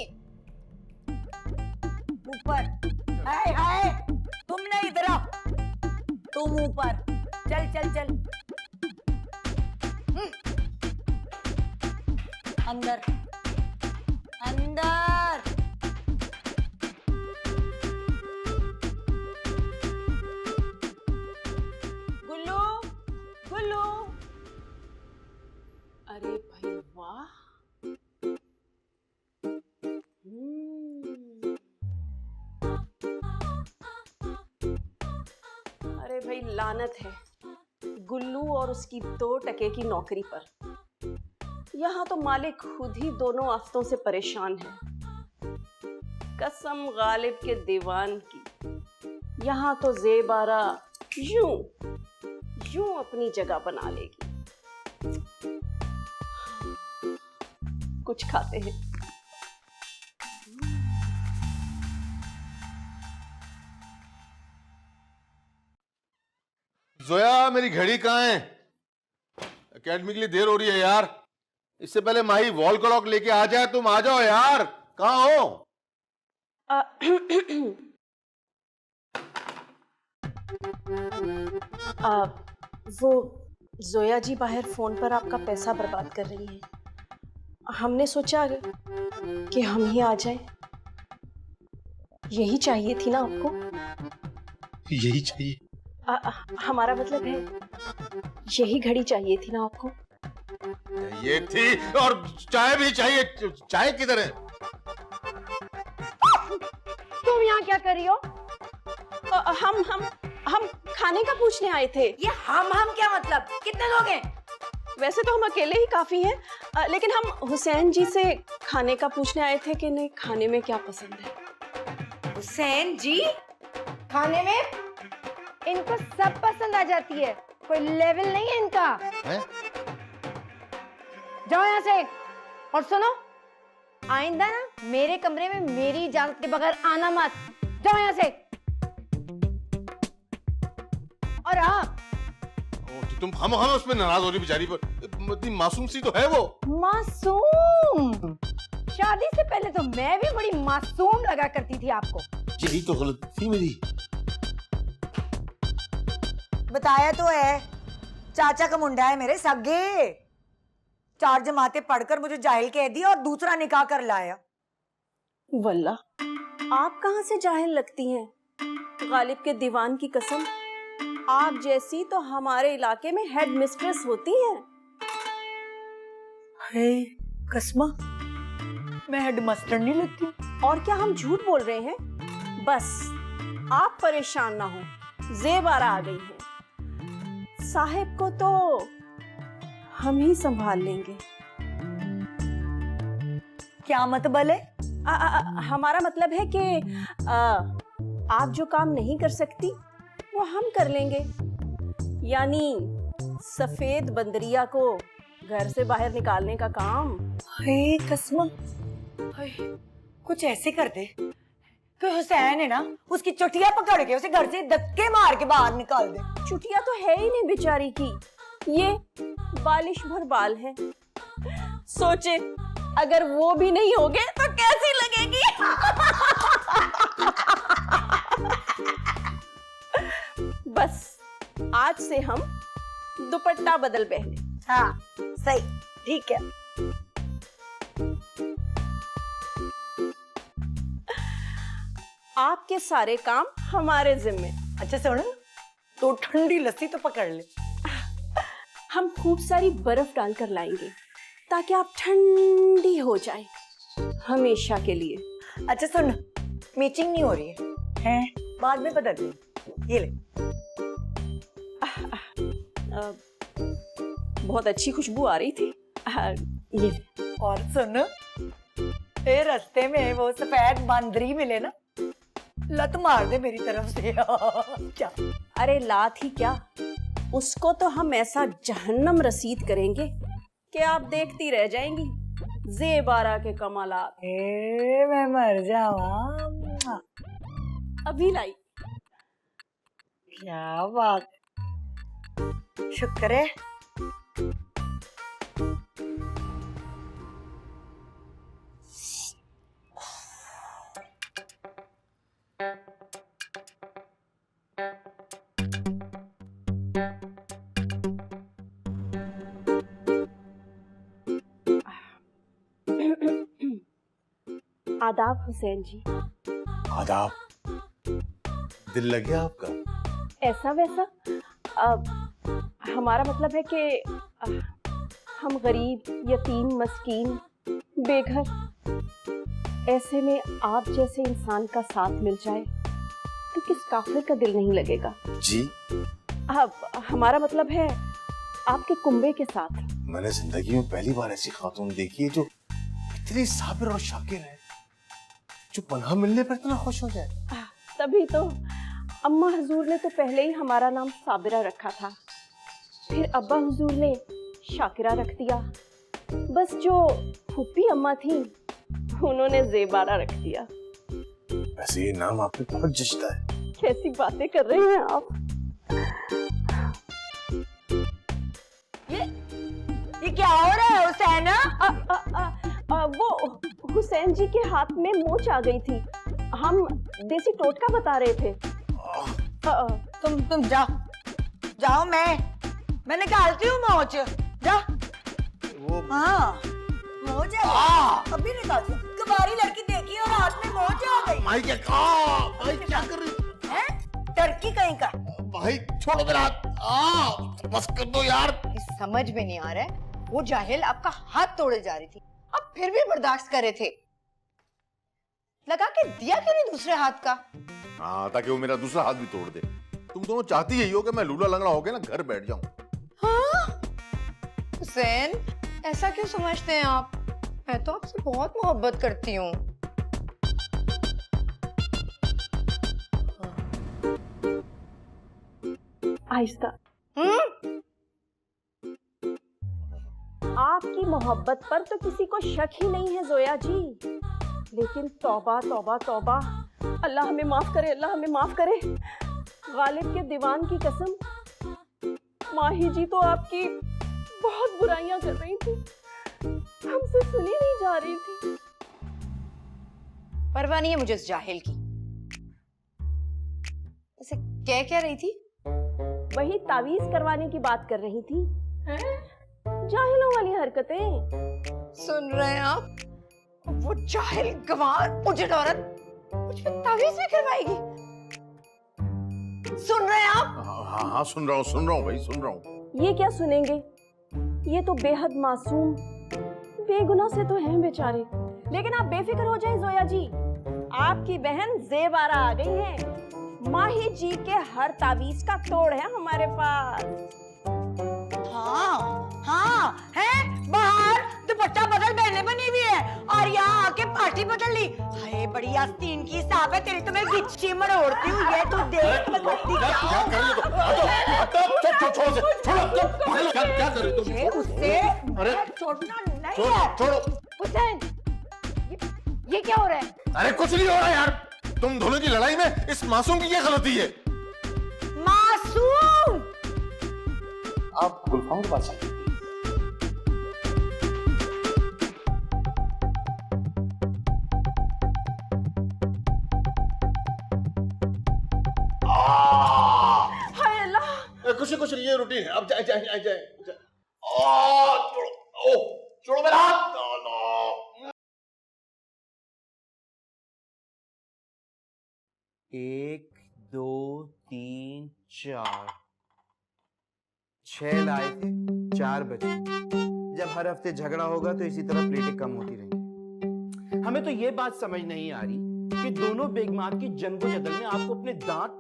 ऊपर। हाय हाय, तुम नहीं इधर आओ, तुम ऊपर। चल चल चल अंदर अंदर। गुल्लू, गुल्लू। अरे भाई वाह। अरे भाई लानत है गुल्लू और उसकी 2 टके की नौकरी पर। यहाँ तो मालिक खुद ही दोनों आफ्तों से परेशान है। कसम गालिब के दीवान की, यहाँ तो ज़ेबारा यूं यूं अपनी जगह बना लेगी। कुछ खाते हैं। जोया मेरी घड़ी कहाँ है? एकेडमी के लिए देर हो रही है यार। इससे पहले माही वॉल क्लॉक लेके आ जाए। तुम आ जाओ यार, कहाँ हो? वो जोया जी बाहर फोन पर आपका पैसा बर्बाद कर रही हैं। हमने सोचा कि हम ही आ जाएं। यही चाहिए थी ना आपको? यही चाहिए? हमारा मतलब है यही घड़ी चाहिए थी ना आपको? ये थी, और चाय भी चाहिए। चाय किधर है? तुम यहाँ क्या कर रही हो? हम खाने का पूछने आए थे। ये हम क्या मतलब? कितने लोग हैं? वैसे तो हम अकेले ही काफी हैं, लेकिन हम हुसैन जी से खाने का पूछने आए थे कि नहीं खाने में क्या पसंद है। हुसैन जी, खाने में इनको सब पसंद आ जाती है, कोई लेवल नहीं है इनका। हैं? जाओ यहाँ से। और सुनो, आइंदा ना मेरे कमरे में मेरी इजाजत के बगैर आना मत। जाओ यहाँ से। और आप तो तुम हम उसमें नाराज हो रही बेचारी पर, इतनी मासूम सी तो है वो। मासूम? शादी से पहले तो मैं भी बड़ी मासूम लगा करती थी आपको। यही तो गलती थी मेरी। बताया तो है, चाचा का मुंडा है मेरे सगे। 4 जमातें पढ़कर मुझे जाहिल कह दिया और दूसरा निकाह कर लाया। वल्ला, आप कहाँ से जाहिल लगती हैं? गालिब के दीवान की कसम, आप जैसी तो हमारे इलाके में हेड मिस्ट्रेस होती हैं। हे कस्मा, मैं हेड मास्टर नहीं लगती। और क्या हम झूठ बोल रहे हैं? बस आप परेशान ना हो, ज़ेबारा आ गई है। साहिब को तो हम ही संभाल लेंगे। क्या मतलब है? हमारा मतलब है कि आप जो काम नहीं कर सकती वो हम कर लेंगे। यानी सफेद बंदरिया को घर से बाहर निकालने का काम। हे कस्मा, कुछ ऐसे कर दे कि हुसैन है ना, उसकी चुटिया पकड़ के उसे घर से धक्के मार के बाहर निकाल दे। चुटिया तो है ही नहीं बेचारी की, ये बालिश भर बाल है। सोचे अगर वो भी नहीं होगे तो कैसी लगेगी। बस आज से हम दुपट्टा बदल पहने। हाँ सही, ठीक है। आपके सारे काम हमारे जिम्मे। अच्छा सुन, तो ठंडी लस्सी तो पकड़ ले। हम खूब सारी बर्फ डालकर लाएंगे ताकि आप ठंडी हो जाए हमेशा के लिए। अच्छा सुन, मैचिंग नहीं हो रही है, बाद में बदल ले। ये ले। बहुत अच्छी खुशबू आ रही थी। ये और सुन, ए रास्ते में वो सफेद बंदरी मिले ना, लत मार दे मेरी तरफ से। क्या? अरे लात ही क्या, उसको तो हम ऐसा जहन्नम रसीद करेंगे कि आप देखती रह जाएंगी। ज़ेबारा के कमालात। मैं मर जावा। अभी लाई। क्या बात, शुक्र है। आदाब हुसैन जी। आदाब। दिल लग गया आपका? ऐसा वैसा, हमारा मतलब है कि हम गरीब, यतीम, मस्कीन, बेघर, ऐसे में आप जैसे इंसान का साथ मिल जाए तो किस काफिर का दिल नहीं लगेगा। जी, अब हमारा मतलब है आपके कुंबे के साथ। मैंने जिंदगी में पहली बार ऐसी खातून देखी है जो इतनी साबिर और शाकिर है, जो पनाह मिलने पर इतना खुश हो जाए। तभी तो अम्मा हुजूर ने तो पहले ही हमारा नाम साबिरा रखा था, फिर अब्बा हुजूर ने शाकिरा रख दिया, बस जो फूफी अम्मा थी उन्होंने ज़ेबारा रख दिया। वैसे ये नाम आप पे बहुत जचता है। कैसी बातें कर रहे हैं आप। ये क्या हो रहा है हुसैन? वो हुसैन जी के हाथ में मोच आ गई थी, हम देसी टोटका बता रहे थे। तुम जाओ, मैं निकालती हूँ मोच। जा। हाँ, मोच है, अभी निकालती हूँ। कबारी लड़की देखी और हाथ में मोच आ गई। भाई क्या कर रही है? टर्की कहीं का। भाई छोड़ो मेरा हाथ, बस कर दो यार। समझ में नहीं आ रहा है, वो जाहिल आपका हाथ तोड़े जा रही थी, आप फिर भी बर्दाश्त कर रहे थे। लगा के दिया क्यों नहीं दूसरे हाथ का? हाँ, ताकि वो मेरा दूसरा हाथ भी तोड़ दे। तुम दोनों चाहती यही हो कि मैं लूला लंगड़ा हो गया ना घर बैठ जाऊं। हाँ? हुसैन, ऐसा क्यों समझते हैं आप? मैं तो आपसे बहुत मोहब्बत करती हूँ। आहिस्ता। आपकी मोहब्बत पर तो किसी को शक ही नहीं है जोया जी, लेकिन तौबा तौबा तौबा, अल्लाह हमें माफ करे, अल्लाह हमें माफ करे। गालिब के दीवान की कसम, माही जी तो आपकी बहुत बुराइयां कर रही थी, हमसे सुनी नहीं जा रही थी। परवाह नहीं है मुझे इस जाहिल की। ऐसे क्या रही थी? वही तावीज करवाने की बात कर रही थी। जाहिलों वाली हरकतें। सुन रहे हैं आप? वो जाहिल गंवार उजड़ औरत मुझ पे तावीज भी करवाएगी। सुन रहे हैं आप? हाँ हाँ सुन रहा हूँ भाई, सुन रहा हूँ। ये क्या सुनेंगे, ये तो बेहद मासूम बेगुनाह से तो हैं बेचारे। लेकिन आप बेफिक्र हो जाएं जोया जी, आपकी बहन ज़ेबारा आ गई है। माही जी के हर तावीज का तोड़ है हमारे पास। हाँ है, बाहर दुपट्टा बदल बहने बनी हुई है और यहाँ आके पार्टी बदल ली। हाय बड़ी आस्तीन की हिसाब है तेरी, तो मैं गिच्ची मरोड़ती हूँ ये तू देख। क्या कर रही तुम? ये उससे अरे छोड़ना नहीं है। छोड़ो। हुसैन, ये क्या हो रहा है? अरे कुछ नहीं हो रहा यार, तुम दोनों की लड़ाई में इस मासूम की क्या गलती है? मासूम आप गुलफाम के पास चलिए। हाय अल्लाह। कुछ नहीं, ये रूटीन है। अब जाए। छोड़ो मेरा हाथ। 1 2 3 4 6 लाए थे, 4 बचे। जब हर हफ्ते झगड़ा होगा तो इसी तरह प्लेटें कम होती रहेंगी। हमें तो ये बात समझ नहीं आ रही कि दोनों बेगमात की जंगोजदल में आपको अपने दांत,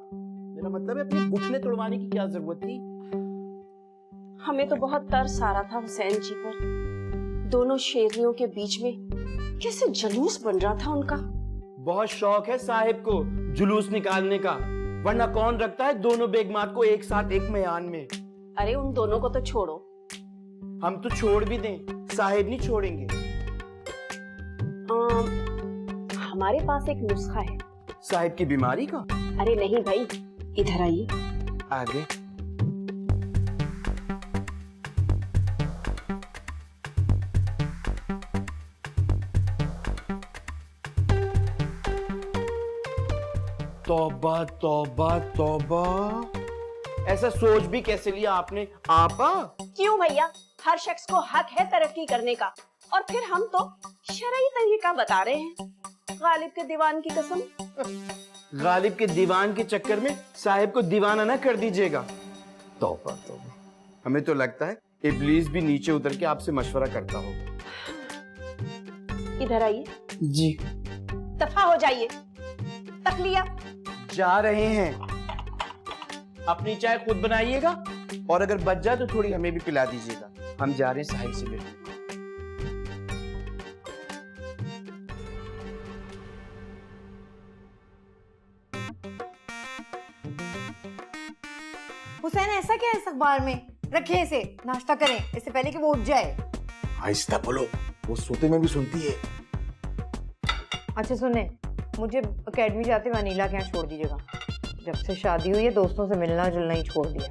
मेरा मतलब है अपने घुटने तोड़वाने की क्या जरूरत थी? हमें तो बहुत तरस आ रहा था हुसैन जी पर। दोनों शेरनियों के बीच में कैसे जुलूस बन रहा था उनका। बहुत शौक है साहिब को जुलूस निकालने का, वरना कौन रखता है दोनों बेगमात को एक साथ एक मयान में। अरे उन दोनों को तो छोड़ो, हम तो छोड़ भी दें, साहिब नहीं छोड़ेंगे। हमारे पास एक नुस्खा है। साहिब की बीमारी का? अरे नहीं भाई, इधर आइए। आगे। तौबा तौबा तौबा, ऐसा सोच भी कैसे लिया आपने आपा? क्यों भैया, हर शख्स को हक है तरक्की करने का, और फिर हम तो शरई तरीका बता रहे हैं। गालिब के दीवान की कसम। गालिब के दीवान के चक्कर में साहिब को दीवाना ना कर दीजिएगा। तौबा तौबा, हमें तो लगता है इब्लीस भी नीचे उतर के आपसे मशवरा करता होगा। इधर आइए। जी। दफा हो जाइए। तकलिया। जा रहे हैं। अपनी चाय खुद बनाइएगा, और अगर बच जाए तो थोड़ी हमें भी पिला दीजिएगा। हम जा रहे हैं साहिब से मिलने। हुसैन ऐसा क्या है इस अखबार में? रखे इसे, नाश्ता करें इससे पहले कि वो उठ जाए। आहिस्ता बोलो, वो सोते में भी सुनती है। अच्छा सुने, मुझे एकेडमी जाते हुए अनीला के यहाँ छोड़ दीजिएगा। जब से शादी हुई है दोस्तों से मिलना जुलना ही छोड़ दिया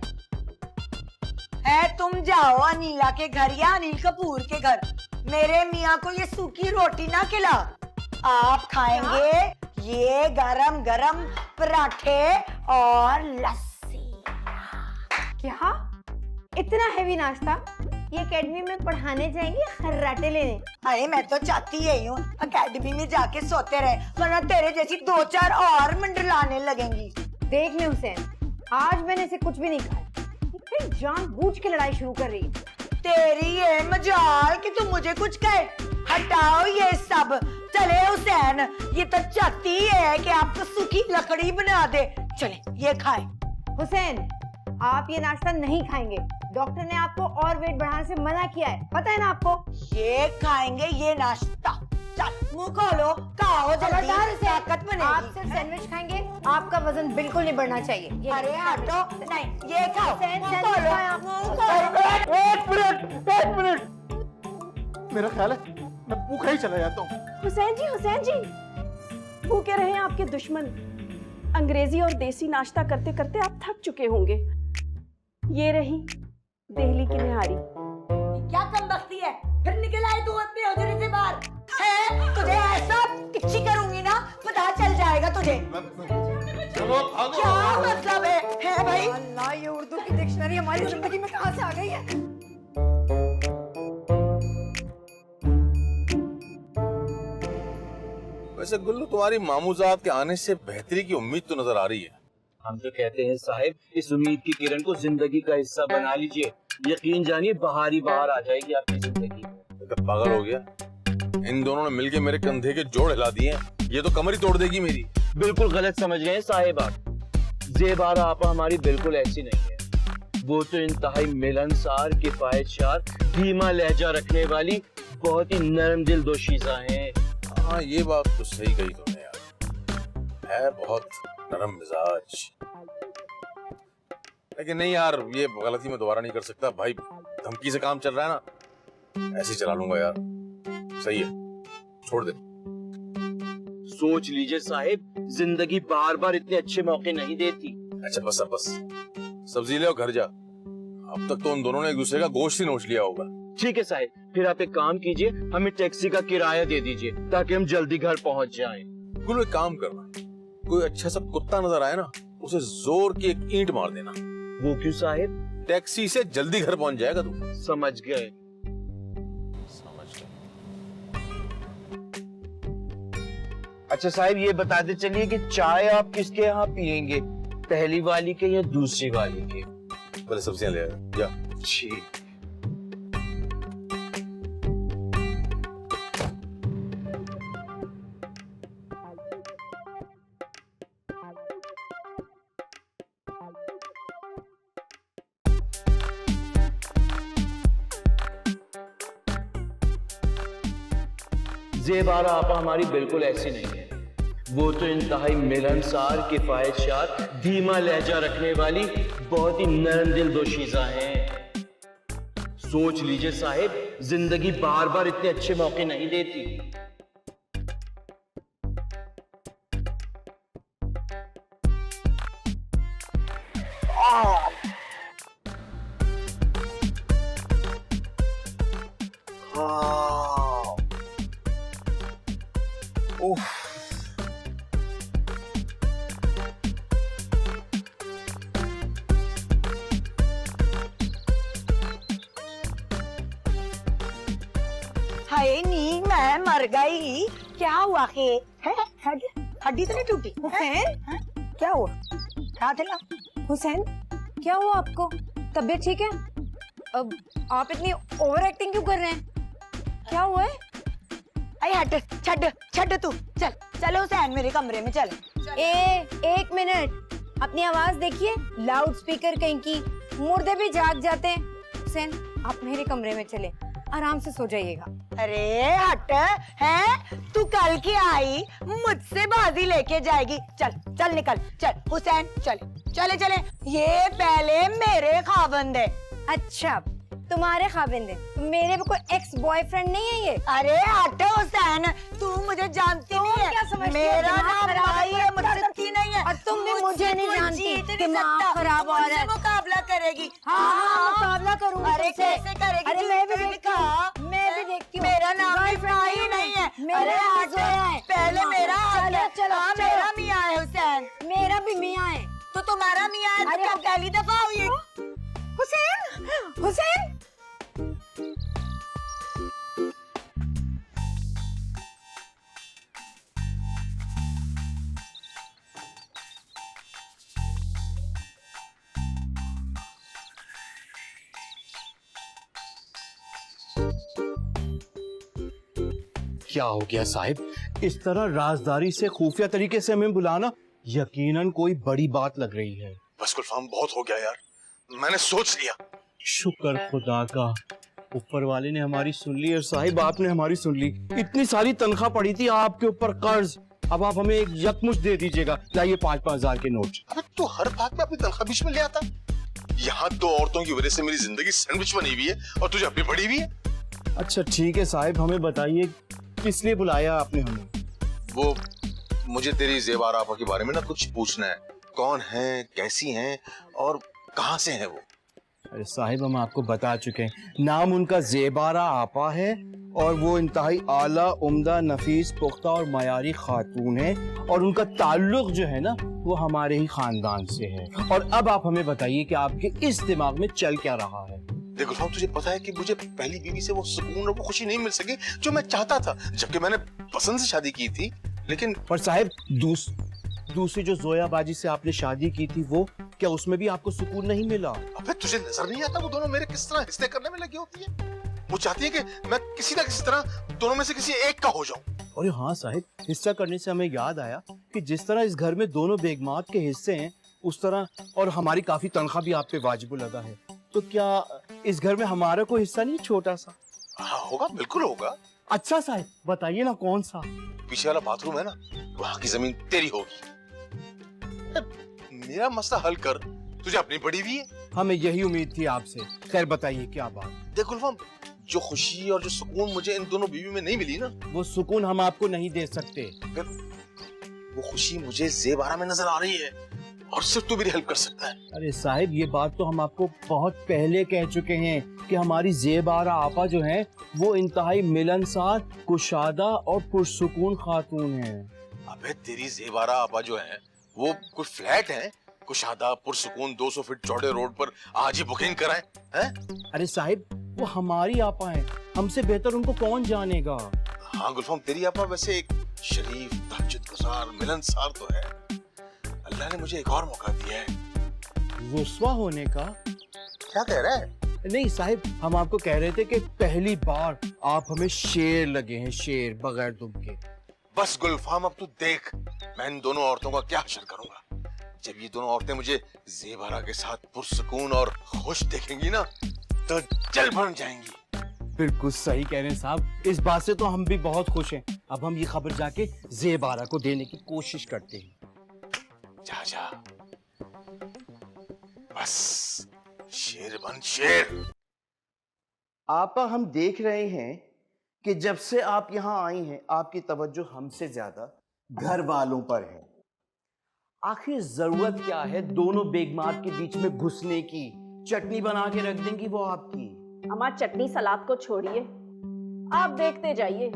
है। तुम जाओ अनीला के घर या अनिल कपूर के घर, मेरे मियाँ को ये सूखी रोटी ना खिला। आप खाएंगे ये गरम गरम पराठे और लस्सी। क्या इतना हैवी नाश्ता? ये एकेडमी में पढ़ाने जाएंगे खर्राटे लेने? अरे मैं तो चाहती यही हूँ अकेडमी में जाके सोते रहे, वरना तेरे जैसी 2-4 और मंडलाने लगेंगी। देख ले हुसैन, आज मैंने इसे कुछ भी नहीं खाया, फिर जानबूझ के लड़ाई शुरू कर रही है। तेरी ये मजाल कि तू मुझे कुछ कहे। हटाओ ये सब। चले हुसैन, ये तो चाहती है कि आपको सूखी लकड़ी बना दे। चले ये खाए। हुसैन, आप ये नाश्ता नहीं खाएंगे, डॉक्टर ने आपको और वेट बढ़ाने से मना किया है, पता है ना आपको? ये खाएंगे ये नाश्ता। चल मुंह खोलो, खाओ जल्दी, खबरदार से ताकत बनेगी। आप सिर्फ सैंडविच खाएंगे, आपका वजन बिल्कुल नहीं बढ़ना चाहिए। ये अरे हटो, नहीं ये खाओ, मुंह सैंडविच खोलो, खाएं आप। मुंह खोलो। एक मिनट, मेरा ख्याल है मैं भूखा ही चला जाता हूँ। हुसैन जी, भूखे रहे आपके दुश्मन। अंग्रेजी और देसी नाश्ता करते करते आप थक चुके होंगे। ये रही दिल्ली की निहारी। क्या कम बख्ती है, फिर निकल आए तू अपने हजरे से बाहर है? तुझे ऐसा किच्ची करूंगी ना, पता चल जाएगा तुझे। चलो भागो। क्या मतलब है भाई? अल्लाह, ये उर्दू की डिक्शनरी हमारी जिंदगी में कहाँ से आ गई है? वैसे गुल्लू, तुम्हारी मामूजात के आने से बेहतरी की उम्मीद तो नजर आ रही है। हम तो कहते हैं साहिब, इस उम्मीद की किरण को जिंदगी का हिस्सा बना लीजिए। यकीन जानिए बाहर ही बाहर आ जाएगी आपकी जिंदगी। तो पागल हो गया, इन दोनों ने मिलके मेरे कंधे के जोड़ हिला दिए हैं। ये तो कमर ही तोड़ देगी मेरी। बिल्कुल गलत समझ गए हैं साहिब आप। ज़ेबारा आपा हमारी बिल्कुल ऐसी नहीं है। वो तो इंतहाई मिलनसार, किफायतशार, धीमा लहजा रखने वाली, बहुत ही नरम दिल दोशीज़ा हैं। हाँ, ये बात तो सही कही तुमने यार, है बहुत नरम मिजाज। लेकिन नहीं यार, ये गलती मैं दोबारा नहीं कर सकता भाई। धमकी से काम चल रहा है ना, ऐसे ही चला लूंगा यार। सही है, छोड़ दे। सोच लीजिए साहिब, जिंदगी बार बार इतने अच्छे मौके नहीं देती। अच्छा बस, अब बस सब्जी ले और घर जा। अब तक तो उन दोनों ने एक दूसरे का गोश्त ही नोच लिया होगा। ठीक है साहिब, फिर आप एक काम कीजिए, हमें टैक्सी का किराया दे दीजिए ताकि हम जल्दी घर पहुंच जाएं। गुल्लू, एक काम करना, कोई अच्छा सा कुत्ता नजर आए ना, उसे जोर की एक ईंट मार देना। वो क्यों साहिब? टैक्सी से जल्दी घर पहुंच जाएगा तू। समझ गए। समझ गया। अच्छा साहिब, ये बताते चलिए कि चाय आप किसके यहाँ पियेंगे, पहली वाली के या दूसरी वाली के? पहले सब्जियां ले आया जा। ठीक। ज़ेबारा आपा हमारी बिल्कुल ऐसी नहीं है। वो तो इंतहाई मिलनसार, किफायतशार, धीमा लहजा रखने वाली, बहुत ही नरम दिल दोशीज़ा हैं। सोच लीजिए साहिब, जिंदगी बार बार इतने अच्छे मौके नहीं देती। हाय नी, मैं मर गई। क्या हुआ के है? हड्डी तो नहीं टूटी? हुसैन, क्या हुआ? क्या थिला? हुसैन, क्या हुआ आपको? तबीयत ठीक है? अब आप इतनी ओवर एक्टिंग क्यों कर रहे हैं? क्या हुआ है? अरे हट, छड़ तू। चल हुसैन, मेरे कमरे में चल। एक मिनट, अपनी आवाज देखिए, लाउड स्पीकर कहीं की, मुर्दे भी जाग जाते हैं। हुसैन, आप मेरे कमरे में चले, आराम से सो जाइएगा। अरे हट, है तू कल की आई, मुझसे बाजी लेके जाएगी। चल निकल, चल हुसैन, चले। ये पहले मेरे खावंद है। अच्छा, तुम्हारे खाविंद है, मेरे भी कोई एक्स बॉयफ्रेंड नहीं है ये। अरे हट हुसैन, तू मुझे जानती नहीं है। क्या समझती हो? मेरा दिमाग नाम खराब भाई है, है, मुझसे जानती नहीं है। और तुम भी मुझे नहीं कोई जानती। जीत नहीं दिमाग सकता। खराब हो रहा है। मुझसे मुकाबला करेगी। हाँ, मुकाबला करूंगी अरे तुमसे। कैसे करेगी? अरे मैं भी देखती हूँ, मैं भी देखती हूँ। मेरा नाम भी Girlfriend भाई नहीं है। मेरा अरे नाम हट, जोया है। पहले मेरा हक है। चलो, हाँ, चलो। मेरा मियाँ है हुसैन। मेरा भी मियाँ है। तो तुम्हारा मियाँ है, तो अरे क्या पहली दफा हुई? हुसैन, क्या हो गया साहिब, इस तरह राजदारी से, खुफिया तरीके से हमें बुलाना यकीनन कोई बड़ी बात लग रही है। बस गुलफाम, बहुत हो गया यार। मैंने सोच लिया, शुक्र खुदा का, ऊपर वाले ने हमारी सुन ली और साहिब आपने हमारी सुन ली। इतनी सारी तनख्वाह पड़ी थी आपके ऊपर कर्ज, अब आप हमें एक यकमुश्त दे दीजिएगा। लाइए 5-5 हजार के नोट। अबे तू हर बात में अपनी तनख्वाह बीच में ले आता। यहाँ 2 औरतों की वजह से मेरी जिंदगी सैंडविच बनी हुई है और तुझे अपनी पड़ी हुई है। अच्छा ठीक है साहिब, हमें बताइए किस लिए बुलाया आपने हमें? वो मुझे तेरी ज़ेबारा आपा के बारे में ना कुछ पूछना है। कौन है, कैसी हैं और कहाँ से हैं वो? अरे साहिब हम आपको बता चुके हैं, नाम उनका ज़ेबारा आपा है और वो इंतहाई आला, उम्दा, नफीस, पुख्ता और मयारी खातून है और उनका ताल्लुक जो है ना वो हमारे ही खानदान से है। और अब आप हमें बताइए कि आपके इस दिमाग में चल क्या रहा है? देख गुलफाम, तुझे पता है कि मुझे पहली बीवी से वो सुकून और वो खुशी नहीं मिल सकी जो मैं चाहता था, जबकि मैंने पसंद से शादी की थी। लेकिन पर साहिब दूसरी जो जोया बाजी से आपने शादी की थी, वो क्या उसमें भी आपको सुकून नहीं मिला? अबे तुझे नजर नहीं आता वो दोनों मेरे किस तरह हिस्से करने में लगी होती है? वो चाहती है कि मैं किसी ना किसी तरह दोनों में से किसी एक का हो जाऊं। अरे हाँ साहिब, हिस्सा करने से हमें याद आया कि जिस तरह इस घर में दोनों बेगमात के हिस्से हैं, उस तरह और हमारी काफी तनख्वाह भी आप पे वाजिबुल अदा है, तो क्या इस घर में हमारा कोई हिस्सा नहीं, छोटा सा? हाँ होगा, बिल्कुल होगा। अच्छा साहिब बताइए ना कौन सा? पीछे वाला बाथरूम है ना, वहाँ की जमीन तेरी होगी। मेरा मसला हल कर, तुझे अपनी पड़ी हुई है। हमें यही उम्मीद थी आपसे। खैर बताइए क्या बात? देख गुलफाम, जो खुशी और जो सुकून मुझे इन दोनों बीवी में नहीं मिली ना, वो सुकून हम आपको नहीं दे सकते। वो खुशी मुझे ज़ेबारा में नजर आ रही है और सिर्फ तू मेरी हेल्प कर सकता है। अरे साहिब ये बात तो हम आपको बहुत पहले कह चुके हैं कि हमारी ज़ेबारा आपा जो है वो इंतहाई मिलनसार, कुशादा और पुरसुकून खातून है। अबे तेरी ज़ेबारा आपा जो है वो कोई फ्लैट है, कुशादा, पुरसुकून, 200 फीट चौड़े रोड पर आज ही बुकिंग कराएं हैं? अरे साहिब वो हमारी आपा है, हमसे बेहतर उनको कौन जानेगा? हाँ गुलफाम, तेरी आपा वैसे एक शरीफ, तहज्जुदगुज़ार, मिलनसार तो है। अल्लाह ने मुझे एक और मौका दिया है। रुस्वा होने का? क्या कह रहा है? नहीं साहिब, हम आपको कह रहे थे कि पहली बार आप हमें शेर लगे हैं, शेर बगैर दुम के। बस गुलफाम अब तू देख मैं इन दोनों औरतों का क्या हशर करूंगा। जब ये दोनों औरतें मुझे ज़ेबारा के साथ पुरसुकून और खुश देखेंगी ना तो जल भर जाएंगी। बिल्कुल सही कह रहे हैं साहब, इस बात से तो हम भी बहुत खुश हैं। अब हम ये खबर जाके ज़ेबारा को देने की कोशिश करते हैं। जा जा, बस शेर बन शेर। आपा हम देख रहे हैं कि जब से आप यहाँ आई हैं आपकी तवज्जो हमसे ज्यादा घर वालों पर है। आखिर जरूरत क्या है दोनों बेगमात के बीच में घुसने की? चटनी बना के रख देंगी वो आपकी। अम्मा चटनी सलाद को छोड़िए, आप देखते जाइए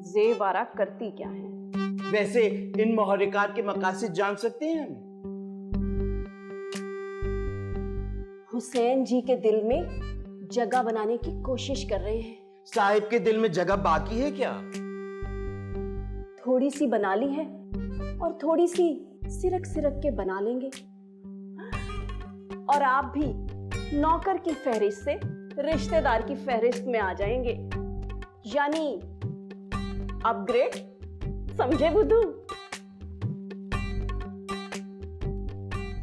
ज़ेबारा करती क्या है। वैसे इन मुहर्रिकात के मकासद जान सकते हैं हम? हुसैन जी के दिल में जगह बनाने की कोशिश कर रहे हैं। साहिब के दिल में जगह बाकी है क्या? थोड़ी सी बना ली है और थोड़ी सी सिरक सिरक के बना लेंगे। और आप भी नौकर की फहरिस्त से रिश्तेदार की फहरिस्त में आ जाएंगे, यानी अपग्रेड। समझे बुद्धू?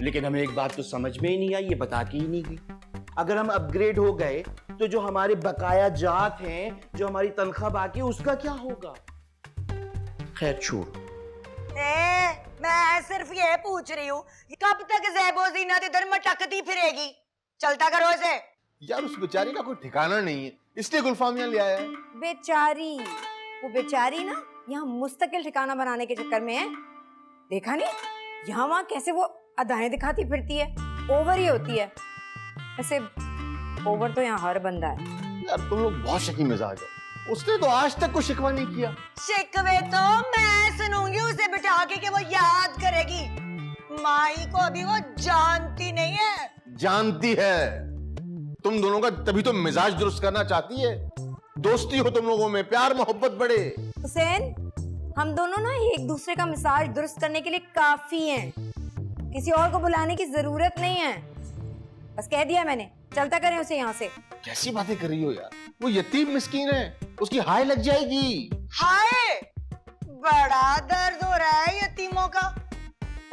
लेकिन हमें एक बात तो समझ में ही नहीं आई, ये बता के ही नहीं गई। अगर हम अपग्रेड हो गए तो जो हमारे बकाया जात हैं, जो हमारी तनख्वाह बाकी है, उसका क्या होगा? खैर छोड़। मैं सिर्फ ये पूछ रही हूँ कब तक ज़ैबो ज़ीनत इधर मटकती फिरेगी? चलता करो इसे। यार उस बेचारी का कोई ठिकाना नहीं है, इसलिए गुलफाम यहाँ ले आया है। बेचारी, वो बेचारी ना यहाँ मुस्तकिल ठिकाना बनाने के चक्कर में है। देखा नहीं यहाँ वहाँ कैसे वो अदाएं दिखाती फिरती है, ओवर ही होती है। ऐसे ओवर तो यहाँ हर बंदा है। यार तुम लोग बहुत शकी मिजाज हो, उसने तो आज तक कोई शिकवा नहीं किया। शिकवे तो मैं सुनूंगी उसे बिठा के कि वो याद करेगी। माई को अभी वो जानती नहीं है। जानती है, तुम दोनों का तभी तो मिजाज दुरुस्त करना चाहती है। दोस्ती हो तुम लोगों में, प्यार मोहब्बत बढ़े। हुसैन, हम दोनों ना एक दूसरे का मिजाज दुरुस्त करने के लिए काफी हैं। किसी और को बुलाने की जरूरत नहीं है। बस कह दिया मैंने, चलता करें उसे यहाँ से। कैसी बातें कर रही हो यार, वो यतीम मिस्कीन है, उसकी हाय लग जाएगी। हाय, बड़ा दर्द हो रहा है यतीमों का।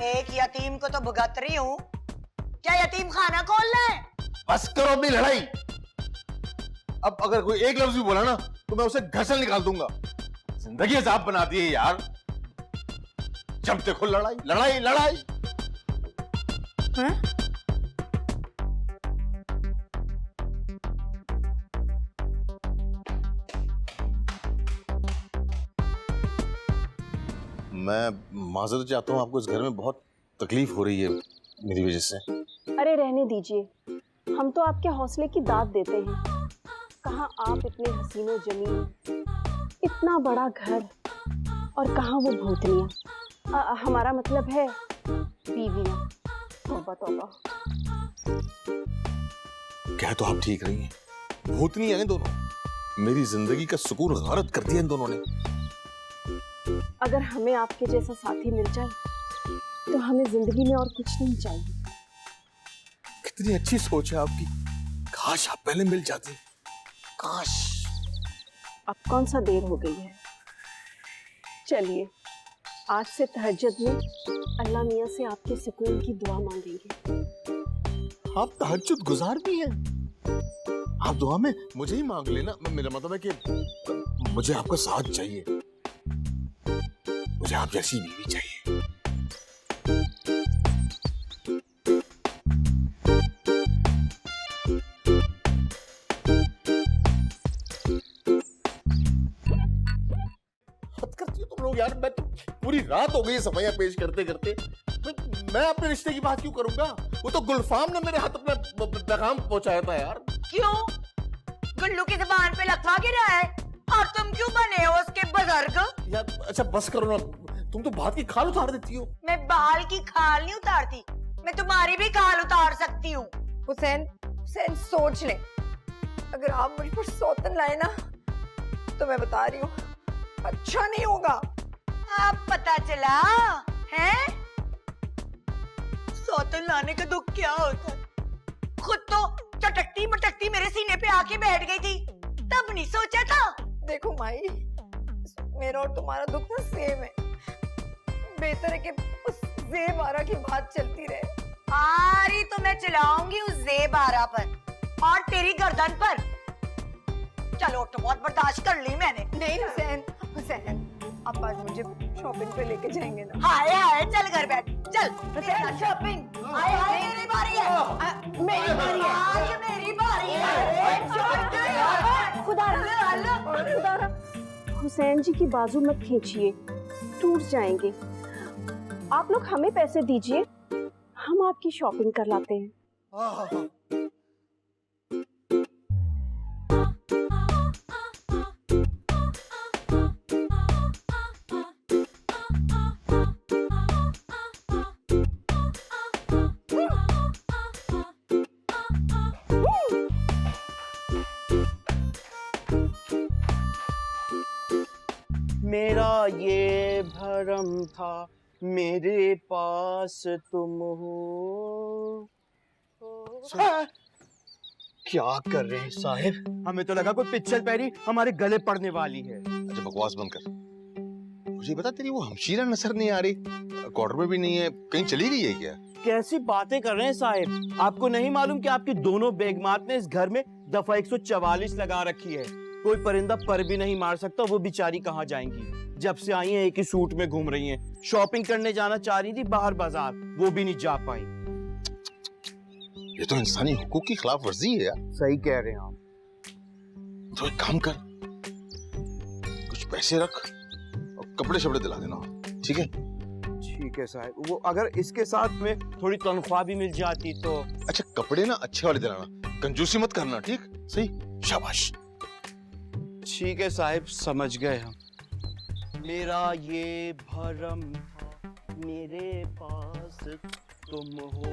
एक यतीम को तो भुगत रही हूँ, क्या यतीम खाना खोलना है? बस करो अपनी लड़ाई। अब अगर कोई एक लफ्ज भी बोला ना तो मैं उसे घर से निकाल दूंगा। जिंदगी अजाब बना दी है यार। जब देखो लड़ाई लड़ाई लड़ाई। हाँ? मैं माजरत चाहता हूँ, आपको इस घर में बहुत तकलीफ हो रही है मेरी वजह से। अरे रहने दीजिए, हम तो आपके हौसले की दाद देते हैं। कहाँ आप इतने हसीनो जमीन, इतना बड़ा घर, और कहाँ वो भूतनियाँ, हमारा मतलब है बीवियाँ। तौबा तौबा। क्या तो आप ठीक रही हैं, भूतनी है दोनों। मेरी जिंदगी का सुकून गारत कर दिया इन दोनों ने। अगर हमें आपके जैसा साथी मिल जाए तो हमें जिंदगी में और कुछ नहीं चाहिए। कितनी अच्छी सोच है आपकी। काश आप पहले मिल जाते। काश। अब कौन सा देर हो गई है। चलिए, आज से तहज्जुद में अल्लाह मियाँ से आपके सुकून की दुआ मांगेंगे। आप तहज्जुद गुजार भी हैं। आप दुआ में मुझे ही मांग लेना। मेरा मतलब है कि मुझे आपका साथ चाहिए। मुझे आप जैसी बीवी चाहिए। हद करती हो तुम लोग यार। मैं तो पूरी रात हो गई सफाइयां पेश करते करते। मैं अपने रिश्ते की बात क्यों करूंगा। वो तो गुलफाम ने मेरे हाथ अपना पैगाम पहुंचाया था यार। क्यों? गुल्लू की जुबान पे लखवा गिरा है और तुम क्यों बने हो उसके बुजुर्ग? यार अच्छा बस करो ना, तुम तो बात की खाल उतार देती हो। मैं बाल की खाल नहीं उतारती, मैं तुम्हारी भी खाल उतार सकती हूँ। हुसैन, हुसैन सोच ले। अगर आप मुझ पर सौतन लाए ना तो मैं बता रही हूँ अच्छा नहीं होगा। अब पता चला है सौतन लाने का दुख क्या होता है। खुद तो चटकती मटकती मेरे सीने पे आके बैठ गई थी, तब नहीं सोचा था। देखो माई, मेरा और तुम्हारा दुख ना सेम है। बेहतर है कि उस ज़ेबारा की बात चलती रहे। आरी तो मैं चलाऊंगी उस ज़ेबारा पर और तेरी गर्दन पर। चलो तो बहुत बर्दाश्त कर ली मैंने। नहीं हुसैन, हुसैन आप आज मुझे शॉपिंग पे लेके जाएंगे ना। हाय हाय चल घर बैठ चल शॉपिंग। हाय हाय मेरी बारी है, मेरी बारी है, आज मेरी बारी है। खुदा हुसैन जी की बाजू मत खींचिए, टूट जाएंगे। आप लोग हमें पैसे दीजिए, हम आपकी शॉपिंग कर लाते हैं। मेरा ये भरम था मेरे पास तुम हो। क्या कर रहे हैं साहिब? हमें तो लगा कोई पिक्चर पैरी हमारे गले पड़ने वाली है। अच्छा बकवास बंद कर। मुझे बता, तेरी वो हमशीरा नजर नहीं आ रही, क्वार्टर में भी नहीं है, कहीं चली गई है क्या? कैसी बातें कर रहे हैं साहिब? आपको नहीं मालूम कि आपकी दोनों बेगमात ने इस घर में दफा 144 लगा रखी है। कोई परिंदा पर भी नहीं मार सकता। वो बेचारी कहाँ जाएंगी? जब से आई हैं एक ही सूट में घूम रही हैं। शॉपिंग करने जाना चाह रही थी बाहर बाजार, वो भी नहीं जा पाई। ये तो इंसानी हुकूक की खिलाफ वर्जी है यार। सही कह रहे हैं आप। तो एक काम कर, कुछ पैसे रख और कपड़े शपड़े दिला देना, ठीक है? ठीक है साहब। वो अगर इसके साथ में थोड़ी तनख्वाह भी मिल जाती तो। अच्छा कपड़े ना अच्छे वाले दिलाना, कंजूसी मत करना, ठीक? सही, शाबाश। ठीक है साहब, समझ गए हम। मेरा ये भरम था मेरे पास तुम हो।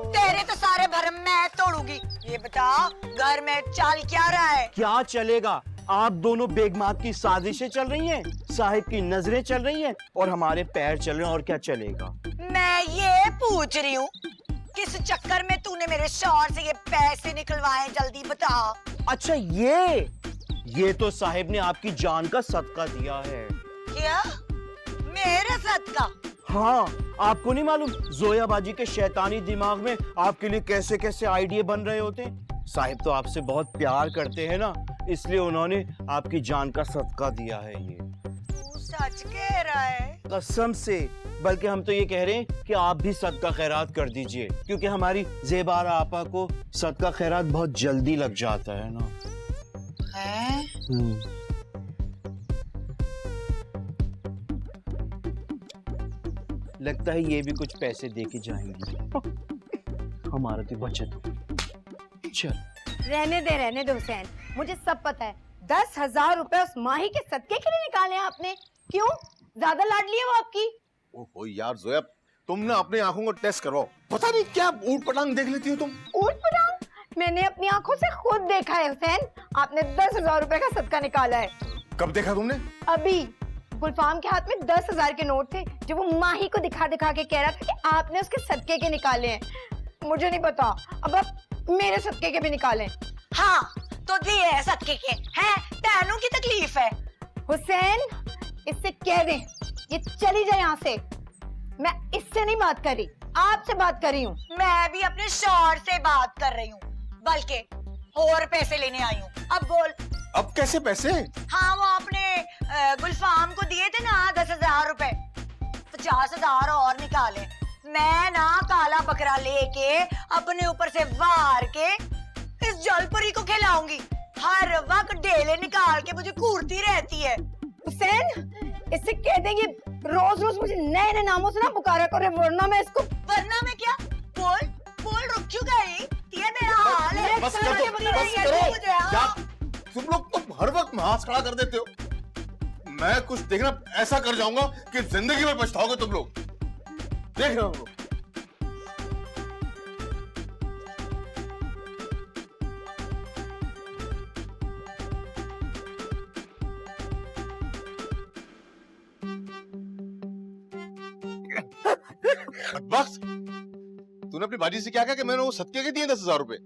तेरे तो सारे भरम मैं तोड़ूंगी। ये बता घर में चाल क्या रहा है? क्या चलेगा? आप दोनों बेगमात की साजिशें चल रही हैं, साहिब की नजरें चल रही हैं और हमारे पैर चल रहे हैं। और क्या चलेगा? मैं ये पूछ रही हूँ किस चक्कर में तूने मेरे शौहर से ये पैसे निकलवाए, जल्दी बता। अच्छा ये तो साहिब ने आपकी जान का सदका दिया है। क्या? मेरे सदका? हाँ, आपको नहीं मालूम जोया बाजी के शैतानी दिमाग में आपके लिए कैसे कैसे आइडिया बन रहे होते हैं। साहिब तो आपसे बहुत प्यार करते हैं ना, इसलिए उन्होंने आपकी जान का सदका दिया है। ये तू सच कह रहा है? कसम से, बल्कि हम तो ये कह रहे हैं कि आप भी सदका खैरात कर दीजिए, क्योंकि हमारी ज़ेबारा आपा को सदका खैरात बहुत जल्दी लग जाता है ना। हैं? लगता है ये भी कुछ पैसे दे के जाएंगी। हमारा तो बचत। चल रहने दे हुसैन, मुझे सब पता है। 10,000 रुपए उस माही के सदके के लिए निकाले हैं आपने। क्यों? ज्यादा लाडली है वो आपकी? ओहो यार जोया, तुम ना अपनी आंखों को टेस्ट करवाओ। पता नहीं क्या ऊट पटांग देख लेती हो तुम। ऊट पटांग? मैंने अपनी आंखों से खुद देखा है हुसैन, आपने 10,000 रुपए का सदका निकाला है। कब देखा तुमने? अभी गुलफाम के हाथ में 10,000 के नोट थे, जो वो माही को दिखा दिखा के कह रहा था कि आपने उसके सदके के निकाले हैं। मुझे नहीं पता, अब आप मेरे सदके के भी निकालें। हाँ, तो दिए है सदके के, हैं? तैनू की तकलीफ है। हुसैन, इससे कह दें ये चली जाए यहाँ से। मैं इससे नहीं बात कर रही, आपसे बात कर रही हूँ। मैं भी अपने शौहर से बात कर रही हूँ, बल्कि और पैसे लेने आई हूँ। अब बोल। अब कैसे पैसे? हाँ, वो आपने गुलफाम को दिए थे ना 10,000 रुपए, 50,000 और निकाले। मैं ना काला बकरा लेके अपने ऊपर से वार के इस जलपरी को खिलाऊंगी। हर वक्त ढेले निकाल के मुझे घूरती रहती है। हुसैन, इससे कह देंगे रोज रोज मुझे नए नए नामों से ना पुकारा करे, वरना मैं इसको। वरना मैं क्या? बोल बोल, रुक क्यों गई? ये मेरा हाल है। बस करो। क्या तुम लोग तो हर वक्त हाथ खड़ा कर देते हो। मैं कुछ देखना ऐसा कर जाऊंगा कि जिंदगी में पछताओगे तुम लोग। देख रहे हो? बस तूने अपनी बाजी से क्या कहा कि मैंने वो सदके के दिए 10,000 रुपए?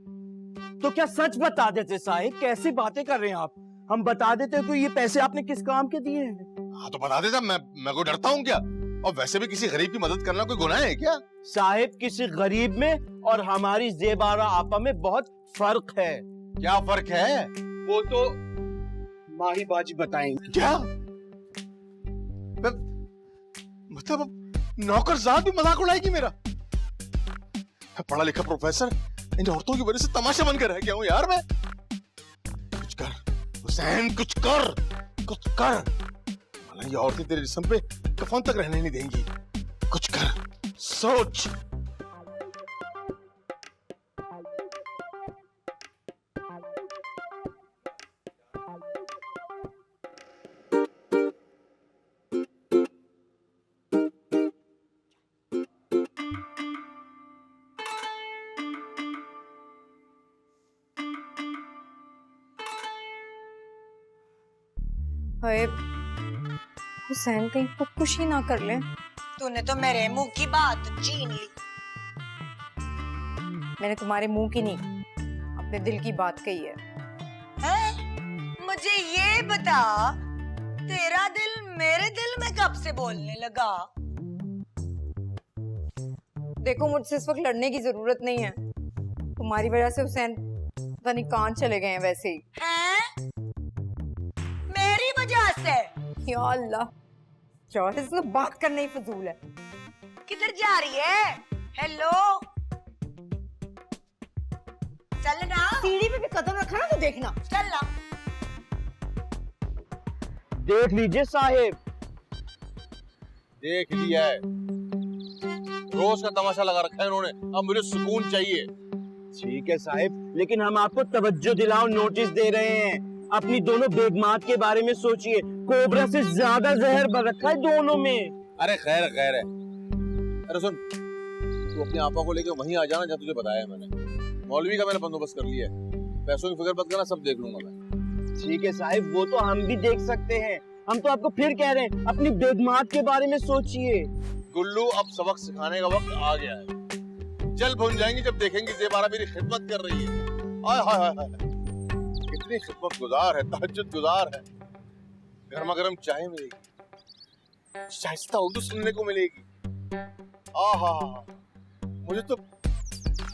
तो क्या सच बता देते साहिब? कैसी बातें कर रहे हैं आप? हम बता देते कि ये पैसे आपने किस काम के दिए हैं। हाँ तो बता देता। मैं कोई डरता हूँ क्या? और वैसे भी किसी गरीब की मदद करना कोई गुनाह है क्या? साहिब, किसी गरीब में और हमारी ज़ेबारा आपा में बहुत फर्क है। क्या फर्क है? वो तो माही बाजी बताएंगे। क्या मतलब नौकरजाद भी मजाक उड़ाएगी मेरा? मैं पढ़ा लिखा प्रोफेसर इन औरतों की वजह से तमाशा बनकर रह गया हूँ यार। मैं कुछ कर हुसैन, कुछ कर, कुछ कर। ये औरतें तेरे जिस्म पे कफन तक रहने नहीं देंगी। कुछ कर, सोच। हाय हुसैन, कहीं खुदकुशी ना कर ले। तूने तो मेरे मुंह की बात छीन ली। मैंने तुम्हारे मुंह की नहीं, अपने दिल की बात कही है। हैं? मुझे ये बता, तेरा दिल मेरे दिल में कब से बोलने लगा? देखो, मुझसे इस वक्त लड़ने की जरूरत नहीं है। तुम्हारी वजह से हुसैन पता नहीं कहाँ चले गए हैं वैसे ही। हैं? मेरी वजह से? या अल्लाह, यार इससे बात करना ही फजूल है। किधर जा रही है? हेलो, चल ना। सीढ़ी पे भी कदम रखा ना तो देखना। चल ना। देख लीजिए साहिब। देख लिया है, रोज का तमाशा लगा रखा है इन्होंने। अब मुझे सुकून चाहिए। ठीक है साहिब, लेकिन हम आपको तवज्जो दिलाओ नोटिस दे रहे हैं। अपनी दोनों बेगमात के बारे में सोचिए। कोबरा से ज्यादा जहर भर रखा है दोनों में। अरे खैर है। अरे सुन, तू अपनी आपा को लेके वहीं आ जाना जहाँ तुझे बताया है मैंने। मौलवी का मैंने बंदोबस्त कर लिया है। पैसों की फिक्र मत करना, सब देख लूंगा मैं। ठीक है साहिब, वो तो हम भी देख सकते हैं। हम तो आपको फिर कह रहे हैं, अपनी बेगमात के बारे में सोचिए। गुल्लू, अब सबक सिखाने का वक्त आ गया है। जल भून जाएंगी जब देखेंगी ज़ेबारा मेरी खिदमत कर रही है। हाय हाय हाय हाय, कितनी खिदमत गुजार है, तहज्जुद गुजार है। गर्मा गर्म चाय मिलेगी, शाइस्ता उर्दू सुनने को मिलेगी, आहा, मुझे तो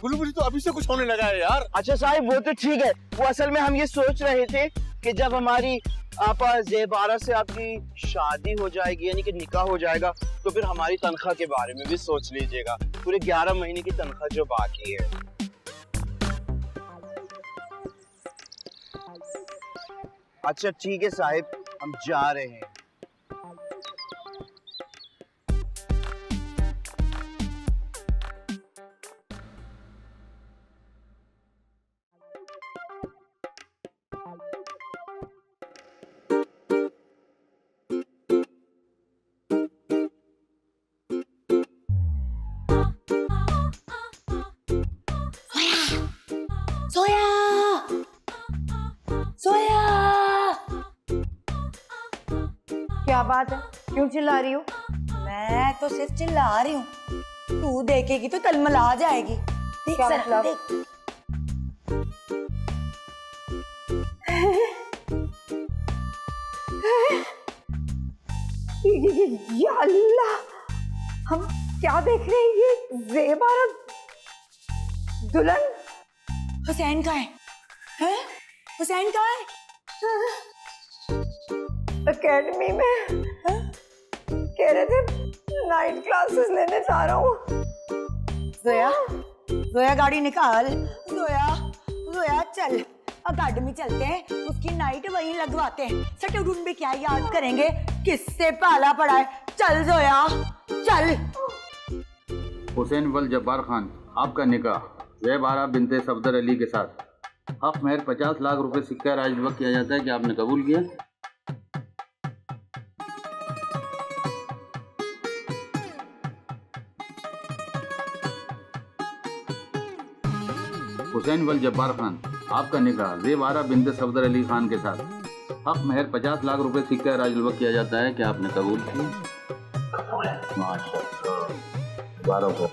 गुल्लू, मुझे तो अभी से कुछ होने लगा है यार। अच्छा साहिब वो तो ठीक है, वो असल में हम ये सोच रहे थे कि जब हमारी आपा ज़ेबारा से आपकी शादी हो जाएगी यानी कि निकाह हो जाएगा तो फिर हमारी तनख्वाह के बारे में भी सोच लीजिएगा, पूरे 11 महीने की तनख्वाह जो बाकी है। अच्छा ठीक है साहिब, हम जा रहे हैं। सोया सोया। क्या बात है, क्यों चिल्ला रही हो? मैं तो सिर्फ चिल्ला रही हूँ, तू देखेगी तो तलमला जाएगी। देख क्या जरा, मतलब? देख। या अल्लाह, हम क्या देख रहे हैं? ये ज़ेबारा दुल्हन हुसैन का है? हैं? हुसैन का है? एकेडमी में कह रहे थे नाइट क्लासेस लेने जा रहा हूँ। जोया, जोया गाड़ी निकाल। जोया, जोया चल, अकाडमी चलते हैं, उसकी नाइट वहीं लगवाते हैं। सटुडुन भी क्या याद करेंगे किससे पाला पड़ा है। चल जोया चल। हुसैन वल जब्बार खान, आपका निकाह ज़ेबारा बिनते सफदर अली के साथ हक महर 50 लाख रुपए सिक्का राज वक्त किया जाता है कि आपने कबूल किया? हुसैन वल जब्बार खान, आपका निकाह ज़ेबारा बिनते सफदर अली खान के साथ हक महर 50 लाख रुपए सिक्का राज वक्त किया जाता है कि आपने कबूल किया? माशाअल्लाह, 12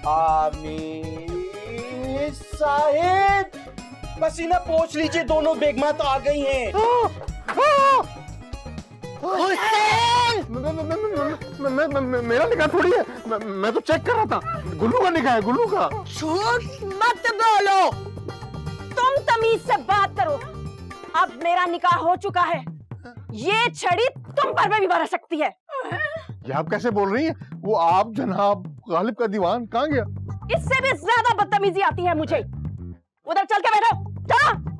आमीर साहिब, पसीना पोंछ लीजिए, दोनों बेगमात आ गई हैं। मेरा निकाह थोड़ी है, मैं तो चेक कर रहा था। गुल्लू का निकाह है, गुल्लू का। झूठ मत बोलो, तुम तमीज से बात करो। अब मेरा निकाह हो चुका है, ये छड़ी तुम पर भी बरस सकती है। ये आप कैसे बोल रही हैं? वो आप जनाब गालिब का दीवान कहाँ गया? इससे भी ज्यादा बदतमीजी आती है मुझे। उधर चल के बैठो, चलो।